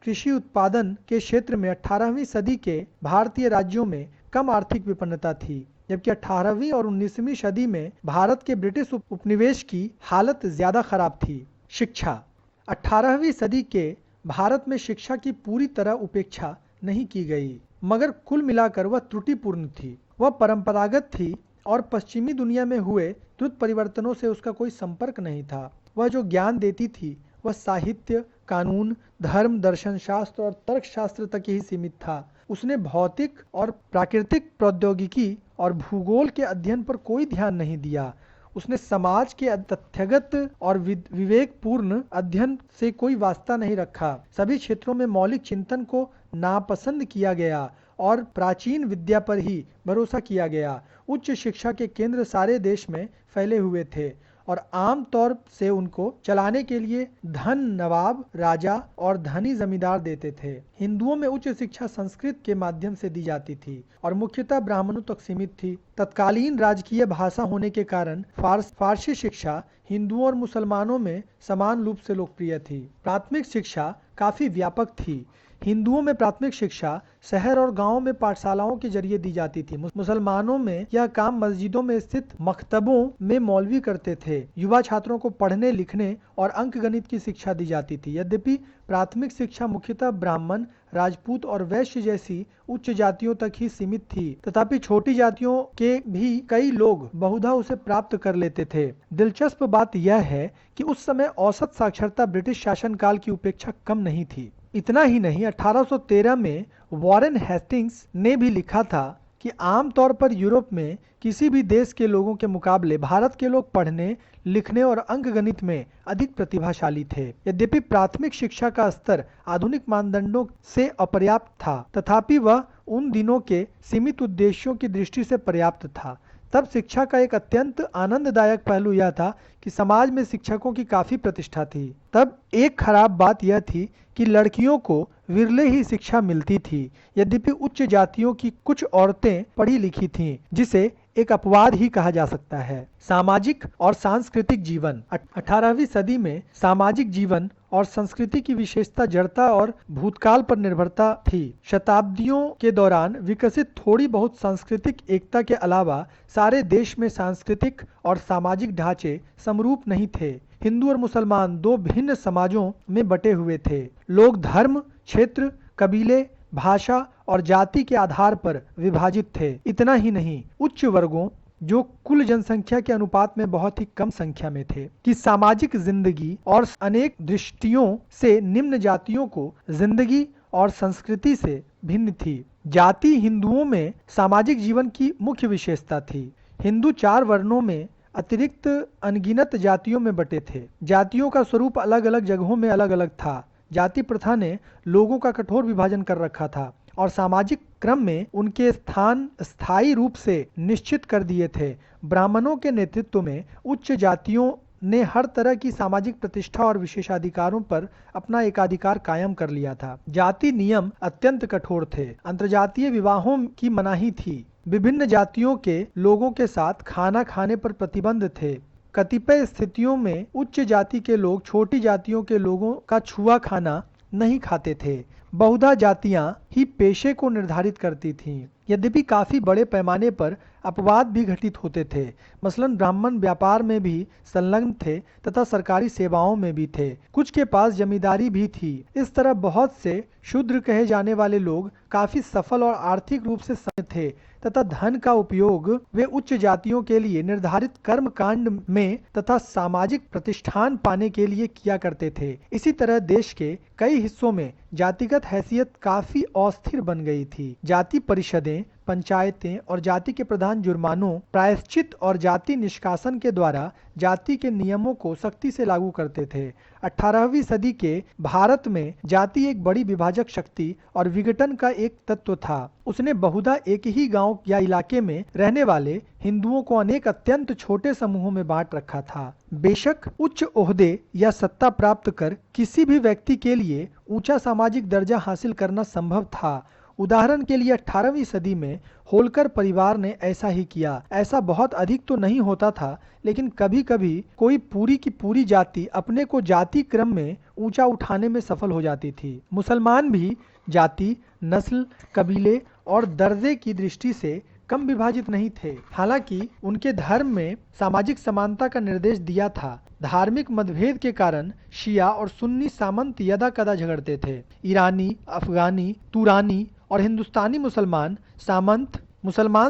कृषि उत्पादन के क्षेत्र में 18वीं सदी के भारतीय राज्यों में कम आर्थिक विपन्नता थी, जबकि 18वीं और 19वीं सदी में भारत के ब्रिटिश उपनिवेश की हालत ज्यादा खराब थी। शिक्षा। 18वीं सदी के भारत में शिक्षा की पूरी तरह उपेक्षा नहीं की गई, मगर कुल मिलाकर वह त्रुटिपूर्ण थी। वह परंपरागत थी और पश्चिमी दुनिया में हुए द्रुत परिवर्तनों से उसका कोई संपर्क नहीं था। वह जो ज्ञान देती थी वह साहित्य, कानून, धर्म, दर्शन शास्त्र और तर्कशास्त्र तक ही सीमित था। उसने भौतिक और प्राकृतिक प्रौद्योगिकी और भूगोल के अध्ययन पर कोई ध्यान नहीं दिया। उसने समाज के तथ्यगत और विवेकपूर्ण अध्ययन से कोई वास्ता नहीं रखा। सभी क्षेत्रों में मौलिक चिंतन को नापसंद किया गया और प्राचीन विद्या पर ही भरोसा किया गया। उच्च शिक्षा के केंद्र सारे देश में फैले हुए थे और आम तौर से उनको चलाने के लिए धन नवाब, राजा और धनी जमींदार देते थे। हिंदुओं में उच्च शिक्षा संस्कृत के माध्यम से दी जाती थी और मुख्यतः ब्राह्मणों तक सीमित थी। तत्कालीन राजकीय भाषा होने के कारण फारसी शिक्षा हिंदुओं और मुसलमानों में समान रूप से लोकप्रिय थी। प्राथमिक शिक्षा काफी व्यापक थी। हिंदुओं में प्राथमिक शिक्षा शहर और गांवों में पाठशालाओं के जरिए दी जाती थी। मुसलमानों में यह काम मस्जिदों में स्थित मकतबों में मौलवी करते थे। युवा छात्रों को पढ़ने, लिखने और अंकगणित की शिक्षा दी जाती थी। यद्यपि प्राथमिक शिक्षा मुख्यतः ब्राह्मण, राजपूत और वैश्य जैसी उच्च जातियों तक ही सीमित थी, तथापि छोटी जातियों के भी कई लोग बहुधा उसे प्राप्त कर लेते थे। दिलचस्प बात यह है कि उस समय औसत साक्षरता ब्रिटिश शासनकाल की उपेक्षा कम नहीं थी। इतना ही नहीं, 1813 में वॉरेन हेस्टिंग्स ने भी लिखा था, कि आमतौर पर यूरोप में किसी भी देश के लोगों के मुकाबले भारत के लोग पढ़ने, लिखने और अंकगणित में अधिक प्रतिभाशाली थे। यद्यपि प्राथमिक शिक्षा का स्तर आधुनिक मानदंडों से अपर्याप्त था, तथापि वह उन दिनों के सीमित उद्देश्यों की दृष्टि से पर्याप्त था। तब शिक्षा का एक अत्यंत आनंददायक पहलू यह था कि समाज में शिक्षकों की काफी प्रतिष्ठा थी। तब एक खराब बात यह थी कि लड़कियों को विरले ही शिक्षा मिलती थी। यद्यपि उच्च जातियों की कुछ औरतें पढ़ी लिखी थीं, जिसे एक अपवाद ही कहा जा सकता है। सामाजिक और सांस्कृतिक जीवन 18वीं सदी में सामाजिक जीवन और संस्कृति की विशेषता जड़ता और भूतकाल पर निर्भरता थी। शताब्दियों के दौरान विकसित थोड़ी बहुत सांस्कृतिक एकता के अलावा सारे देश में सांस्कृतिक और सामाजिक ढांचे समरूप नहीं थे। हिंदू और मुसलमान दो भिन्न समाजों में बटे हुए थे। लोग धर्म, क्षेत्र, कबीले, भाषा और जाति के आधार पर विभाजित थे। इतना ही नहीं, उच्च वर्गों जो कुल जनसंख्या के अनुपात में बहुत ही कम संख्या में थे कि सामाजिक जिंदगी और अनेक दृष्टियों से निम्न जातियों को जिंदगी और संस्कृति से भिन्न थी। जाति हिंदुओं में सामाजिक जीवन की मुख्य विशेषता थी। हिंदू 4 वर्णों में अतिरिक्त अनगिनत जातियों में बटे थे। जातियों का स्वरूप अलग अलग जगहों में अलग अलग था। जाति प्रथा ने लोगों का कठोर विभाजन कर रखा था और सामाजिक क्रम में उनके स्थान स्थायी रूप से निश्चित कर दिए थे। ब्राह्मणों के नेतृत्व में उच्च जातियों ने हर तरह की सामाजिक प्रतिष्ठा और विशेषाधिकारों पर अपना एकाधिकार कायम कर लिया था। जाति नियम अत्यंत कठोर थे। अंतर्जातीय विवाहों की मनाही थी। विभिन्न जातियों के लोगों के साथ खाना खाने पर प्रतिबंध थे। कतिपय स्थितियों में उच्च जाति के लोग छोटी जातियों के लोगों का छुआ खाना नहीं खाते थे। बहुधा जातियां ही पेशे को निर्धारित करती थीं। यद्यपि काफी बड़े पैमाने पर अपवाद भी घटित होते थे। मसलन ब्राह्मण व्यापार में भी संलग्न थे तथा सरकारी सेवाओं में भी थे। कुछ के पास जमींदारी भी थी। इस तरह बहुत से शूद्र कहे जाने वाले लोग काफी सफल और आर्थिक रूप से सक्षम थे तथा धन का उपयोग वे उच्च जातियों के लिए निर्धारित कर्म कांड में तथा सामाजिक प्रतिष्ठान पाने के लिए किया करते थे। इसी तरह देश के कई हिस्सों में जातिगत हैसियत काफी अस्थिर बन गई थी। जाति परिषदें, पंचायतें और जाति के प्रधान जुर्मानों, प्रायश्चित और जाति निष्कासन के द्वारा जाति के नियमों को सख्ती से लागू करते थे। 18वीं सदी के भारत में जाति एक बड़ी विभाजक शक्ति और विघटन का एक तत्व था। उसने बहुधा एक ही गांव या इलाके में रहने वाले हिंदुओं को अनेक अत्यंत छोटे समूहों में बांट रखा था। बेशक उच्च ओहदे या सत्ता प्राप्त कर किसी भी व्यक्ति के लिए ऊंचा सामाजिक दर्जा हासिल करना संभव था। उदाहरण के लिए 18वीं सदी में होलकर परिवार ने ऐसा ही किया। ऐसा बहुत अधिक तो नहीं होता था, लेकिन कभी कभी कोई पूरी की पूरी जाति अपने को जाति क्रम में ऊंचा उठाने में सफल हो जाती थी। मुसलमान भी जाति, नस्ल, कबीले और दर्जे की दृष्टि से कम विभाजित नहीं थे। हालांकि उनके धर्म में सामाजिक समानता का निर्देश दिया था। धार्मिक मतभेद के कारण शिया और सुन्नी सामंत यदा कदा झगड़ते थे। ईरानी, अफगानी, तुरानी और हिंदुस्तानी मुसलमान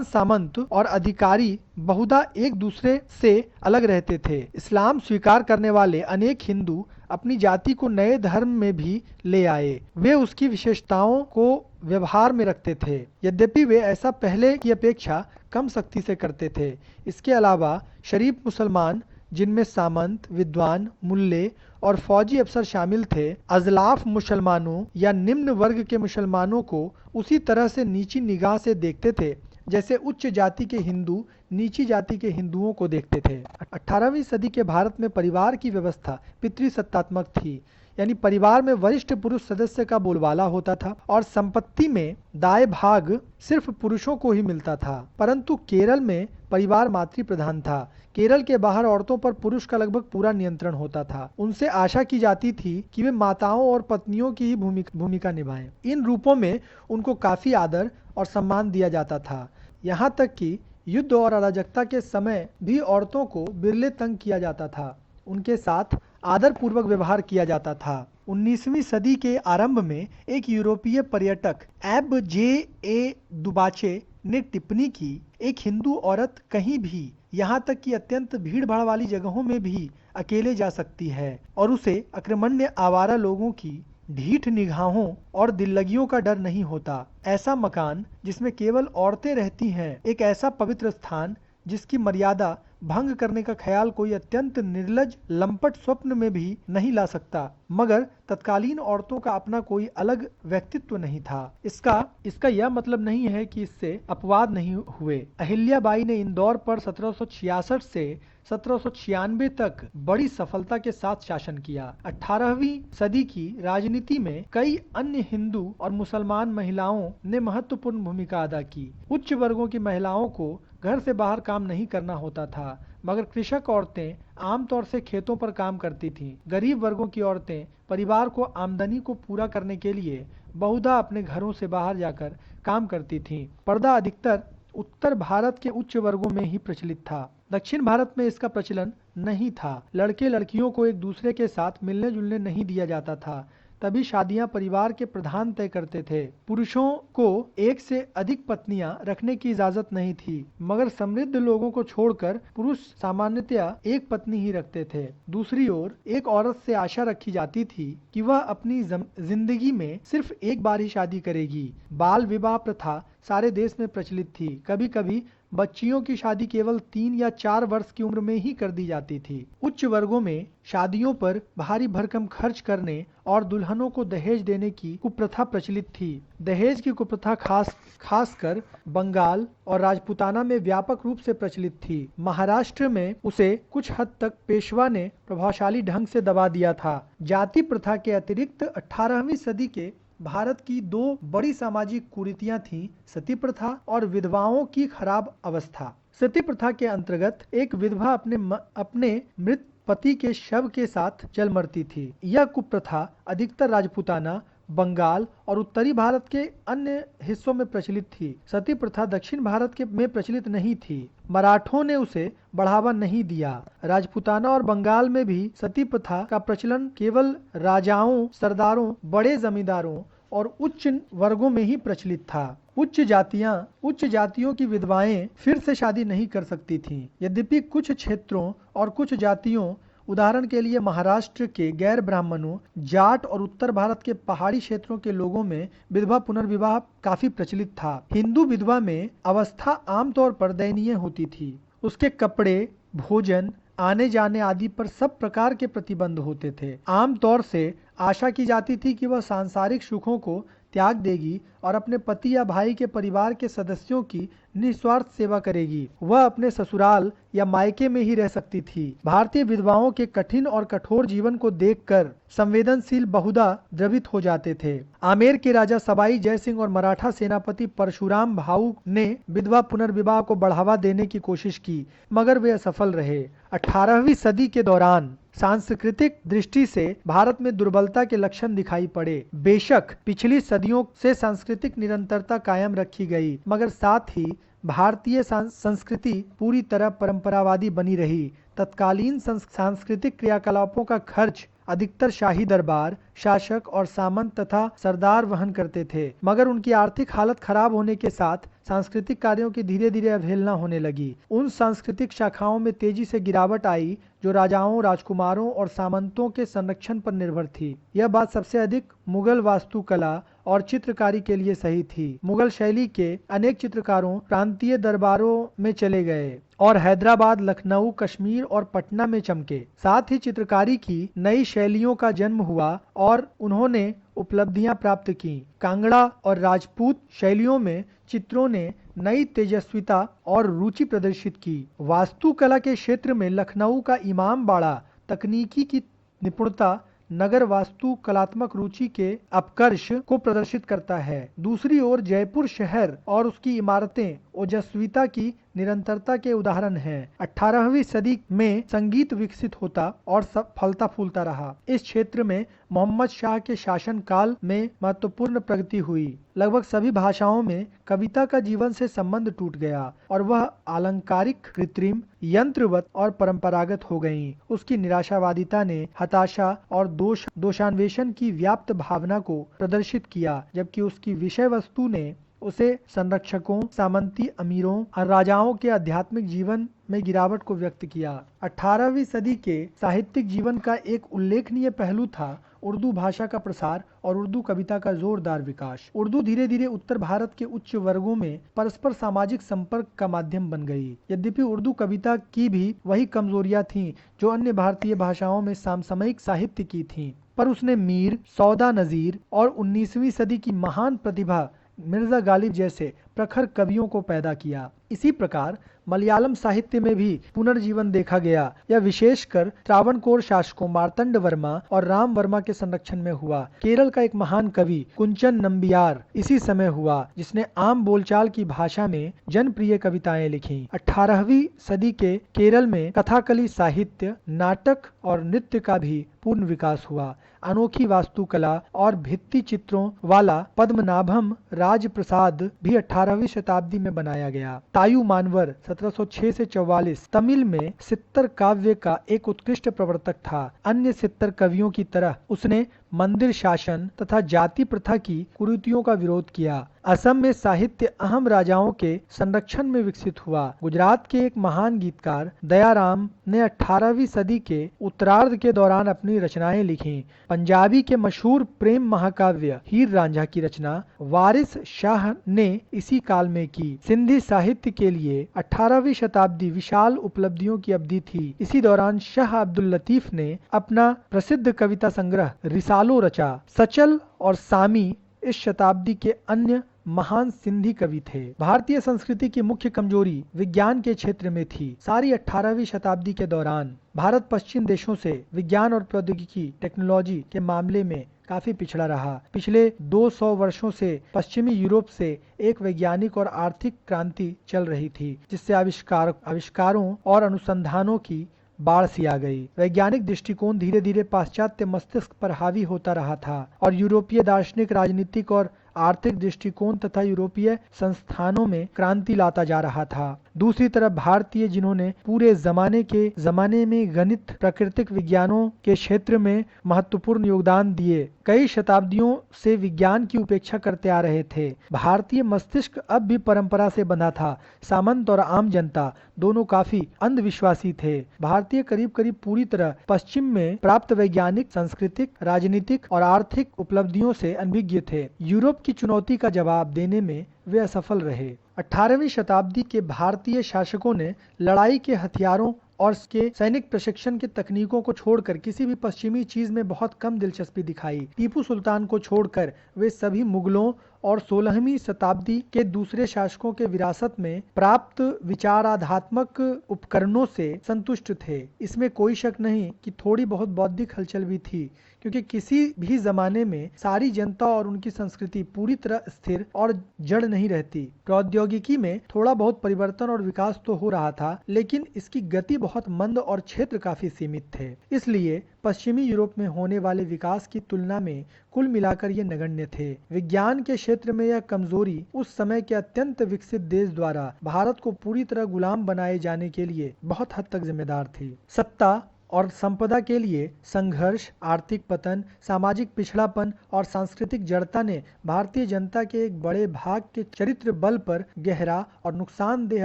सामंत और अधिकारी बहुधा एक दूसरे से अलग रहते थे। इस्लाम स्वीकार करने वाले अनेक हिंदू अपनी जाति को नए धर्म में भी ले आए। वे उसकी विशेषताओं को व्यवहार में रखते थे, यद्यपि वे ऐसा पहले की अपेक्षा कम सख्ती से करते थे। इसके अलावा शरीफ मुसलमान, जिनमें सामंत, विद्वान, मुल्ले और फौजी अफसर शामिल थे, अजलाफ मुसलमानों या निम्न वर्ग के मुसलमानों को उसी तरह से नीची निगाह से देखते थे जैसे उच्च जाति के हिंदू नीची जाति के हिंदुओं को देखते थे। 18वीं सदी के भारत में परिवार की व्यवस्था पितृसत्तात्मक थी, यानी परिवार में वरिष्ठ पुरुष सदस्य का बोलबाला होता था और संपत्ति में दाय भाग सिर्फ पुरुषों को ही मिलता था। परंतु केरल में परिवार मातृ प्रधान था। केरल के बाहर औरतों पर पुरुष का लगभग पूरा नियंत्रण होता था। उनसे आशा की जाती थी कि वे माताओं और पत्नियों की ही भूमिका निभाएं। इन रूपों में उनको काफी आदर और सम्मान दिया जाता था। यहाँ तक कि युद्ध और अराजकता के समय भी औरतों को बिरले तंग किया जाता था। उनके साथ आदर पूर्वक व्यवहार किया जाता था। 19वीं सदी के आरंभ में एक यूरोपीय पर्यटक एब.जे.ए. दुबाचे ने टिप्पणी की, एक हिंदू औरत कहीं भी, यहाँ तक कि अत्यंत भीड़ भाड़ वाली जगहों में भी अकेले जा सकती है और उसे अक्रमण्य आवारा लोगों की ढीठ निगाहों और दिल्लगियों का डर नहीं होता। ऐसा मकान जिसमें केवल औरतें रहती हैं, एक ऐसा पवित्र स्थान जिसकी मर्यादा भंग करने का ख्याल कोई अत्यंत निर्लज लंपट स्वप्न में भी नहीं ला सकता। मगर तत्कालीन औरतों का अपना कोई अलग व्यक्तित्व नहीं था। इसका यह मतलब नहीं है कि इससे अपवाद नहीं हुए। अहिल्याबाई ने इंदौर पर 1766 से 1796 तक बड़ी सफलता के साथ शासन किया। 18वीं सदी की राजनीति में कई अन्य हिंदू और मुसलमान महिलाओं ने महत्वपूर्ण भूमिका अदा की। उच्च वर्गों की महिलाओं को घर से बाहर काम नहीं करना होता था, मगर कृषक औरतें आमतौर से खेतों पर काम करती थीं। गरीब वर्गों की औरतें परिवार को आमदनी को पूरा करने के लिए बहुधा अपने घरों से बाहर जाकर काम करती थीं। पर्दा अधिकतर उत्तर भारत के उच्च वर्गों में ही प्रचलित था। दक्षिण भारत में इसका प्रचलन नहीं था। लड़के लड़कियों को एक दूसरे के साथ मिलने जुलने नहीं दिया जाता था। तभी शादियां परिवार के प्रधान तय करते थे। पुरुषों को एक से अधिक पत्नियां रखने की इजाजत नहीं थी, मगर समृद्ध लोगों को छोड़कर पुरुष सामान्यतया एक पत्नी ही रखते थे। दूसरी ओर एक औरत से आशा रखी जाती थी कि वह अपनी जिंदगी में सिर्फ एक बार ही शादी करेगी। बाल विवाह प्रथा सारे देश में प्रचलित थी। कभी कभी बच्चियों की शादी केवल 3 या 4 वर्ष की उम्र में ही कर दी जाती थी। उच्च वर्गों में शादियों पर भारी भरकम खर्च करने और दुल्हनों को दहेज देने की कुप्रथा प्रचलित थी। दहेज की कुप्रथा खासकर बंगाल और राजपूताना में व्यापक रूप से प्रचलित थी। महाराष्ट्र में उसे कुछ हद तक पेशवा ने प्रभावशाली ढंग से दबा दिया था। जाति प्रथा के अतिरिक्त 18वीं सदी के भारत की 2 बड़ी सामाजिक कुरीतियां थीं, सती प्रथा और विधवाओं की खराब अवस्था। सती प्रथा के अंतर्गत एक विधवा अपने मृत पति के शव के साथ जल मरती थी। यह कुप्रथा अधिकतर राजपूताना, बंगाल और उत्तरी भारत के अन्य हिस्सों में प्रचलित थी। सती प्रथा दक्षिण भारत में प्रचलित नहीं थी। मराठों ने उसे बढ़ावा नहीं दिया। राजपूताना और बंगाल में भी सती प्रथा का प्रचलन केवल राजाओं, सरदारों, बड़े जमींदारों और उच्च वर्गों में ही प्रचलित था। उच्च जातियों की विधवाएं फिर से शादी नहीं कर सकती थीं। यद्यपि कुछ क्षेत्रों और कुछ जातियों, उदाहरण के लिए महाराष्ट्र के गैर ब्राह्मणों, जाट और उत्तर भारत के पहाड़ी क्षेत्रों के लोगों में विधवा पुनर्विवाह काफी प्रचलित था। हिंदू विधवा में अवस्था आमतौर पर दयनीय होती थी। उसके कपड़े, भोजन, आने जाने आदि पर सब प्रकार के प्रतिबंध होते थे। आमतौर से आशा की जाती थी कि वह सांसारिक सुखों को त्याग देगी और अपने पति या भाई के परिवार के सदस्यों की निस्वार्थ सेवा करेगी। वह अपने ससुराल या मायके में ही रह सकती थी। भारतीय विधवाओं के कठिन और कठोर जीवन को देखकर संवेदनशील बहुधा द्रवित हो जाते थे। आमेर के राजा सवाई जय सिंह और मराठा सेनापति परशुराम भाऊ ने विधवा पुनर्विवाह को बढ़ावा देने की कोशिश की, मगर वे असफल रहे। 18वीं सदी के दौरान सांस्कृतिक दृष्टि से भारत में दुर्बलता के लक्षण दिखाई पड़े। बेशक पिछली सदियों से सांस्कृतिक निरंतरता कायम रखी गई, मगर साथ ही भारतीय संस्कृति पूरी तरह परंपरावादी बनी रही। तत्कालीन सांस्कृतिक क्रियाकलापों का खर्च अधिकतर शाही दरबार, शासक और सामंत तथा सरदार वहन करते थे, मगर उनकी आर्थिक हालत खराब होने के साथ सांस्कृतिक कार्यों की धीरे धीरे अवहेलना होने लगी। उन सांस्कृतिक शाखाओं में तेजी से गिरावट आई जो राजाओं, राजकुमारों और सामंतों के संरक्षण पर निर्भर थी। यह बात सबसे अधिक मुगल वास्तुकला और चित्रकारी के लिए सही थी। मुगल शैली के अनेक चित्रकारों प्रांतीय दरबारों में चले गए और हैदराबाद, लखनऊ, कश्मीर और पटना में चमके। साथ ही चित्रकारी की नई शैलियों का जन्म हुआ और उन्होंने उपलब्धियां प्राप्त की। कांगड़ा और राजपूत शैलियों में चित्रों ने नई तेजस्विता और रुचि प्रदर्शित की। वास्तुकला के क्षेत्र में लखनऊ का इमाम बाड़ा तकनीकी की निपुणता, नगर वास्तु कलात्मक रुचि के अपकर्ष को प्रदर्शित करता है। दूसरी ओर जयपुर शहर और उसकी इमारतें ओजस्विता की निरंतरता के उदाहरण हैं। 18वीं सदी में संगीत विकसित होता और सब फलता फूलता रहा। इस क्षेत्र में मोहम्मद शाह के शासन काल में महत्वपूर्ण प्रगति हुई। लगभग सभी भाषाओं में कविता का जीवन से संबंध टूट गया और वह आलंकारिक, कृत्रिम, यंत्रवत और परंपरागत हो गईं। उसकी निराशावादिता ने हताशा और दोषान्वेषण की व्याप्त भावना को प्रदर्शित किया, जबकि उसकी विषय वस्तु ने उसे संरक्षकों, सामंती अमीरों और राजाओं के आध्यात्मिक जीवन में गिरावट को व्यक्त किया। 18वीं सदी के साहित्यिक जीवन का एक उल्लेखनीय पहलू था उर्दू भाषा का प्रसार और उर्दू कविता का जोरदार विकास। उर्दू धीरे धीरे उत्तर भारत के उच्च वर्गों में परस्पर सामाजिक संपर्क का माध्यम बन गई। यद्यपि उर्दू कविता की भी वही कमजोरियां थीं जो अन्य भारतीय भाषाओं में समसामयिक साहित्य की थीं, पर उसने मीर, सौदा नजीर और 19वीं सदी की महान प्रतिभा मिर्जा गालिब जैसे प्रखर कवियों को पैदा किया। इसी प्रकार मलयालम साहित्य में भी पुनर्जीवन देखा गया। यह विशेषकर त्रावणकोर शासकों मार्तंड वर्मा और राम वर्मा के संरक्षण में हुआ। केरल का एक महान कवि कुंचन नंबियार इसी समय हुआ, जिसने आम बोलचाल की भाषा में जनप्रिय कविताएं लिखी। 18वीं सदी के केरल में कथाकली साहित्य, नाटक और नृत्य का भी पूर्ण विकास हुआ। अनोखी वास्तुकला और भित्ति चित्रों वाला पद्मनाभम राजप्रसाद भी 18वीं शताब्दी में बनाया गया। तायु मानवर 1706 से 44 तमिल में सित्तर काव्य का एक उत्कृष्ट प्रवर्तक था। अन्य सित्तर कवियों की तरह उसने मंदिर शासन तथा जाति प्रथा की कुरीतियों का विरोध किया। असम में साहित्य अहम राजाओं के संरक्षण में विकसित हुआ। गुजरात के एक महान गीतकार दयाराम ने 18वीं सदी के उत्तरार्ध के दौरान अपनी रचनाएं लिखीं। पंजाबी के मशहूर प्रेम महाकाव्य हीर रांझा की रचना वारिस शाह ने इसी काल में की। सिंधी साहित्य के लिए 18वीं शताब्दी विशाल उपलब्धियों की अवधि थी। इसी दौरान शाह अब्दुल लतीफ ने अपना प्रसिद्ध कविता संग्रह रिसालो रचा। सचल और सामी इस शताब्दी के अन्य महान सिंधी कवि थे। भारतीय संस्कृति की मुख्य कमजोरी विज्ञान के क्षेत्र में थी। सारी 18वीं शताब्दी के दौरान भारत पश्चिम देशों से विज्ञान और प्रौद्योगिकी टेक्नोलॉजी के मामले में काफी पिछड़ा रहा। पिछले 200 वर्षों से पश्चिमी यूरोप से एक वैज्ञानिक और आर्थिक क्रांति चल रही थी, जिससे आविष्कारों और अनुसंधानों की बाढ़ सी आ गई। वैज्ञानिक दृष्टिकोण धीरे धीरे पाश्चात्य मस्तिष्क पर हावी होता रहा था और यूरोपीय दार्शनिक, राजनीतिक और आर्थिक दृष्टिकोण तथा यूरोपीय संस्थानों में क्रांति लाता जा रहा था। दूसरी तरफ भारतीय, जिन्होंने पूरे जमाने में गणित, प्राकृतिक विज्ञानों के क्षेत्र में महत्वपूर्ण योगदान दिए, कई शताब्दियों से विज्ञान की उपेक्षा करते आ रहे थे। भारतीय मस्तिष्क अब भी परंपरा से बंधा था। सामंत और आम जनता दोनों काफी अंधविश्वासी थे। भारतीय करीब करीब पूरी तरह पश्चिम में प्राप्त वैज्ञानिक, सांस्कृतिक, राजनीतिक और आर्थिक उपलब्धियों से अनभिज्ञ थे। यूरोप की चुनौती का जवाब देने में वे असफल रहे। 18वीं शताब्दी के भारतीय शासकों ने लड़ाई के हथियारों और के सैनिक प्रशिक्षण की तकनीकों को छोड़कर किसी भी पश्चिमी चीज में बहुत कम दिलचस्पी दिखाई। टीपू सुल्तान को छोड़कर वे सभी मुगलों और 16वीं शताब्दी के दूसरे शासकों के विरासत में प्राप्त विचारात्मक उपकरणों से संतुष्ट थे। इसमें कोई शक नहीं कि थोड़ी बहुत बौद्धिक हलचल भी थी, क्योंकि किसी भी जमाने में सारी जनता और उनकी संस्कृति पूरी तरह स्थिर और जड़ नहीं रहती। प्रौद्योगिकी में थोड़ा बहुत परिवर्तन और विकास तो हो रहा था, लेकिन इसकी गति बहुत मंद और क्षेत्र काफी सीमित थे। इसलिए पश्चिमी यूरोप में होने वाले विकास की तुलना में कुल मिलाकर ये नगण्य थे। विज्ञान के क्षेत्र में यह कमजोरी उस समय के अत्यंत विकसित देश द्वारा भारत को पूरी तरह गुलाम बनाए जाने के लिए बहुत हद तक जिम्मेदार थी। सत्ता और संपदा के लिए संघर्ष, आर्थिक पतन, सामाजिक पिछड़ापन और सांस्कृतिक जड़ता ने भारतीय जनता के एक बड़े भाग के चरित्र बल पर गहरा और नुकसानदेह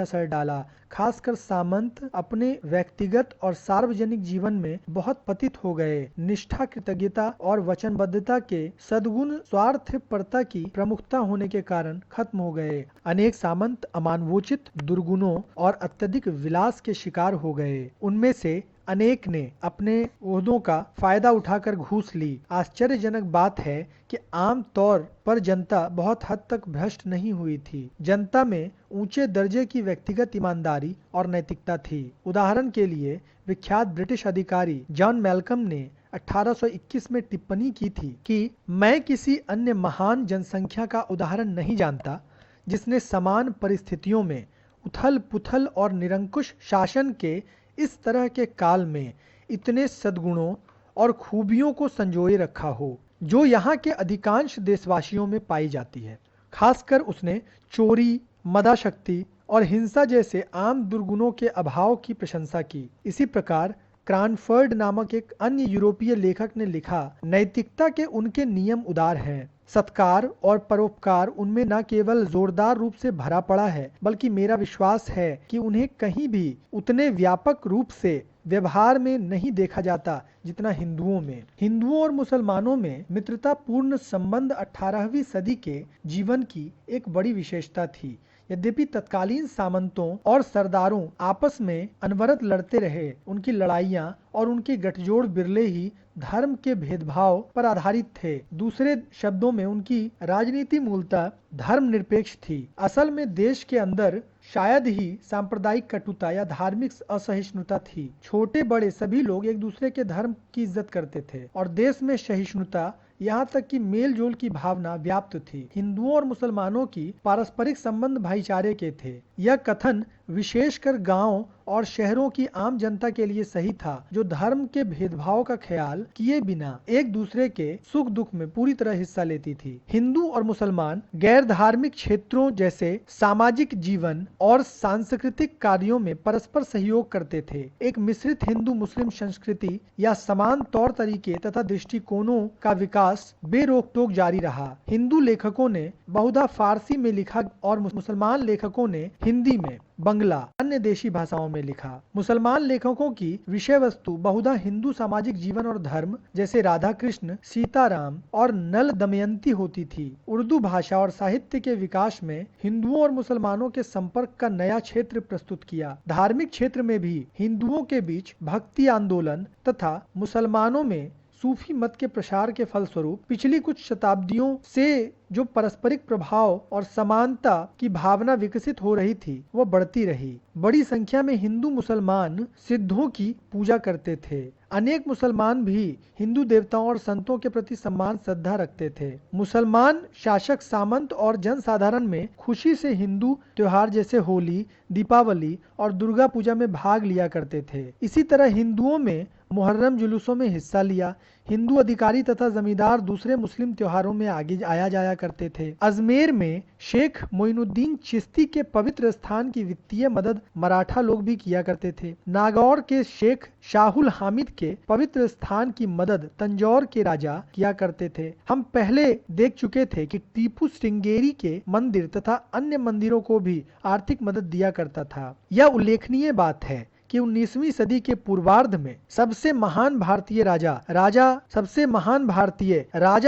असर डाला। खासकर सामंत अपने व्यक्तिगत और सार्वजनिक जीवन में बहुत पतित हो गए। निष्ठा, कृतज्ञता और वचनबद्धता के सद्गुण स्वार्थपरता की प्रमुखता होने के कारण खत्म हो गए। अनेक सामंत अमानवोचित दुर्गुणों और अत्यधिक विलास के शिकार हो गए। उनमें से अनेक ने अपने ओहदों का फायदा उठाकर घूस ली। आश्चर्यजनक बात है कि आम तौर पर जनता बहुत हद तक भ्रष्ट नहीं हुई थी। जनता में ऊंचे दर्जे की व्यक्तिगत ईमानदारी और नैतिकता थी। उदाहरण के लिए विख्यात ब्रिटिश अधिकारी जॉन मैल्कम ने 1821 में टिप्पणी की थी कि मैं किसी अन्य महान जनसंख्या का उदाहरण नहीं जानता जिसने समान परिस्थितियों में उथल पुथल और निरंकुश शासन के इस तरह के काल में इतने सद्गुणों और खूबियों को संजोए रखा हो जो यहाँ के अधिकांश देशवासियों में पाई जाती है। खासकर उसने चोरी, मदाशक्ति और हिंसा जैसे आम दुर्गुणों के अभाव की प्रशंसा की। इसी प्रकार क्रानफर्ड नामक एक अन्य यूरोपीय लेखक ने लिखा, नैतिकता के उनके नियम उदार हैं। सत्कार और परोपकार उनमें न केवल जोरदार रूप से भरा पड़ा है, बल्कि मेरा विश्वास है कि उन्हें कहीं भी उतने व्यापक रूप से व्यवहार में नहीं देखा जाता जितना हिंदुओं में। हिंदुओं और मुसलमानों में मित्रतापूर्ण संबंध 18वीं सदी के जीवन की एक बड़ी विशेषता थी। यद्यपि तत्कालीन सामंतों और सरदारों आपस में अनवरत लड़ते रहे, उनकी लड़ाइयां और उनके गठजोड़ बिरले ही धर्म के भेदभाव पर आधारित थे। दूसरे शब्दों में उनकी राजनीति मूलतः धर्मनिरपेक्ष थी। असल में देश के अंदर शायद ही सांप्रदायिक कटुता या धार्मिक असहिष्णुता थी। छोटे बड़े सभी लोग एक दूसरे के धर्म की इज्जत करते थे और देश में सहिष्णुता यहाँ तक कि मेल जोल की भावना व्याप्त थी। हिंदुओं और मुसलमानों की पारस्परिक संबंध भाईचारे के थे। यह कथन विशेषकर गांव और शहरों की आम जनता के लिए सही था, जो धर्म के भेदभाव का ख्याल किए बिना एक दूसरे के सुख दुख में पूरी तरह हिस्सा लेती थी। हिंदू और मुसलमान गैर धार्मिक क्षेत्रों जैसे सामाजिक जीवन और सांस्कृतिक कार्यों में परस्पर सहयोग करते थे। एक मिश्रित हिंदू मुस्लिम संस्कृति या समान तौर तरीके तथा दृष्टिकोणों का विकास बेरोक-टोक जारी रहा। हिंदू लेखकों ने बहुधा फारसी में लिखा और मुसलमान लेखकों ने हिंदी में, बंगला, अन्य देशी भाषाओं में लिखा। मुसलमान लेखकों की विषय वस्तु बहुधा हिंदू सामाजिक जीवन और धर्म जैसे राधा कृष्ण, सीताराम और नल दमयंती होती थी। उर्दू भाषा और साहित्य के विकास में हिंदुओं और मुसलमानों के संपर्क का नया क्षेत्र प्रस्तुत किया। धार्मिक क्षेत्र में भी हिंदुओं के बीच भक्ति आंदोलन तथा मुसलमानों में सूफी मत के प्रसार के फलस्वरूप पिछली कुछ शताब्दियों से जो पारस्परिक प्रभाव और समानता की भावना विकसित हो रही थी, वह बढ़ती रही। बड़ी संख्या में हिंदू मुसलमान सिद्धों की पूजा करते थे। अनेक मुसलमान भी हिंदू देवताओं और संतों के प्रति सम्मान श्रद्धा रखते थे। मुसलमान शासक सामंत और जनसाधारण में खुशी से हिंदू त्योहार जैसे होली, दीपावली और दुर्गा पूजा में भाग लिया करते थे। इसी तरह हिंदुओं में मुहर्रम जुलूसों में हिस्सा लिया। हिंदू अधिकारी तथा जमींदार दूसरे मुस्लिम त्योहारों में आगे आया जाया करते थे। अजमेर में शेख मोइनुद्दीन चिश्ती के पवित्र स्थान की वित्तीय मदद मराठा लोग भी किया करते थे। नागौर के शेख शाहुल हामिद के पवित्र स्थान की मदद तंजौर के राजा किया करते थे। हम पहले देख चुके थे कि टीपू श्रृंगेरी के मंदिर तथा अन्य मंदिरों को भी आर्थिक मदद दिया करता था। यह उल्लेखनीय बात है कि 19वीं सदी के पूर्वार्ध में सबसे महान भारतीय राजा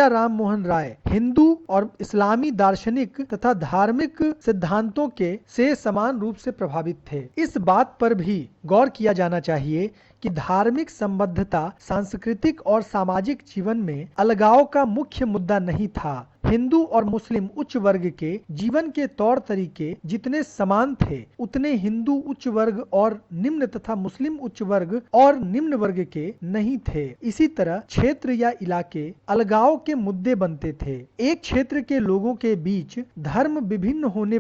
राम मोहन राय हिंदू और इस्लामी दार्शनिक तथा धार्मिक सिद्धांतों के से समान रूप से प्रभावित थे। इस बात पर भी गौर किया जाना चाहिए कि धार्मिक संबद्धता सांस्कृतिक और सामाजिक जीवन में अलगाव का मुख्य मुद्दा नहीं था। हिंदू और मुस्लिम उच्च वर्ग के जीवन के तौर तरीके जितने समान थे, उतने हिंदू उच्च वर्ग और निम्न तथा मुस्लिम उच्च वर्ग और निम्न वर्ग के नहीं थे। इसी तरह क्षेत्र या इलाके अलगाव के मुद्दे बनते थे। एक क्षेत्र के लोगों के बीच धर्म भिन्न होने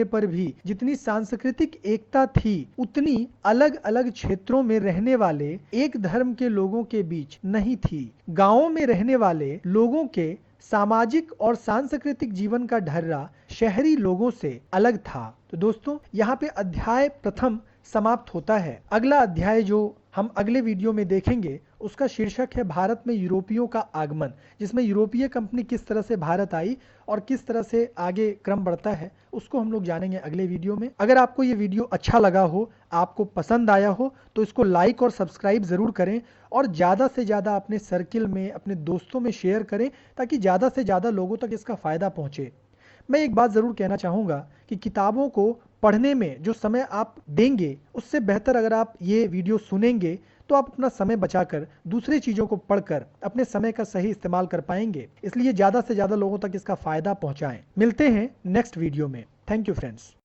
पर भी जितनी सांस्कृतिक एकता थी, उतनी अलग अलग क्षेत्रों में रहने वाले एक धर्म के लोगों के बीच नहीं थी। गांवों में रहने वाले लोगों के सामाजिक और सांस्कृतिक जीवन का ढर्रा शहरी लोगों से अलग था। तो दोस्तों, यहाँ पे अध्याय प्रथम समाप्त होता है। अगला अध्याय जो हम अगले वीडियो में देखेंगे उसका शीर्षक है भारत में यूरोपियों का आगमन, जिसमें यूरोपीय कंपनी किस तरह से भारत आई और किस तरह से आगे क्रम बढ़ता है, उसको हम लोग जानेंगे अगले वीडियो में। अगर आपको ये वीडियो अच्छा लगा हो, आपको पसंद आया हो, तो इसको लाइक और सब्सक्राइब जरूर करें और ज़्यादा से ज़्यादा अपने सर्किल में, अपने दोस्तों में शेयर करें ताकि ज़्यादा से ज़्यादा लोगों तक इसका फ़ायदा पहुँचे। मैं एक बात ज़रूर कहना चाहूँगा कि किताबों को पढ़ने में जो समय आप देंगे, उससे बेहतर अगर आप ये वीडियो सुनेंगे तो आप अपना समय बचाकर दूसरी चीज़ों को पढ़कर अपने समय का सही इस्तेमाल कर पाएंगे। इसलिए ज़्यादा से ज़्यादा लोगों तक इसका फ़ायदा पहुँचाएं। मिलते हैं नेक्स्ट वीडियो में। Thank you friends.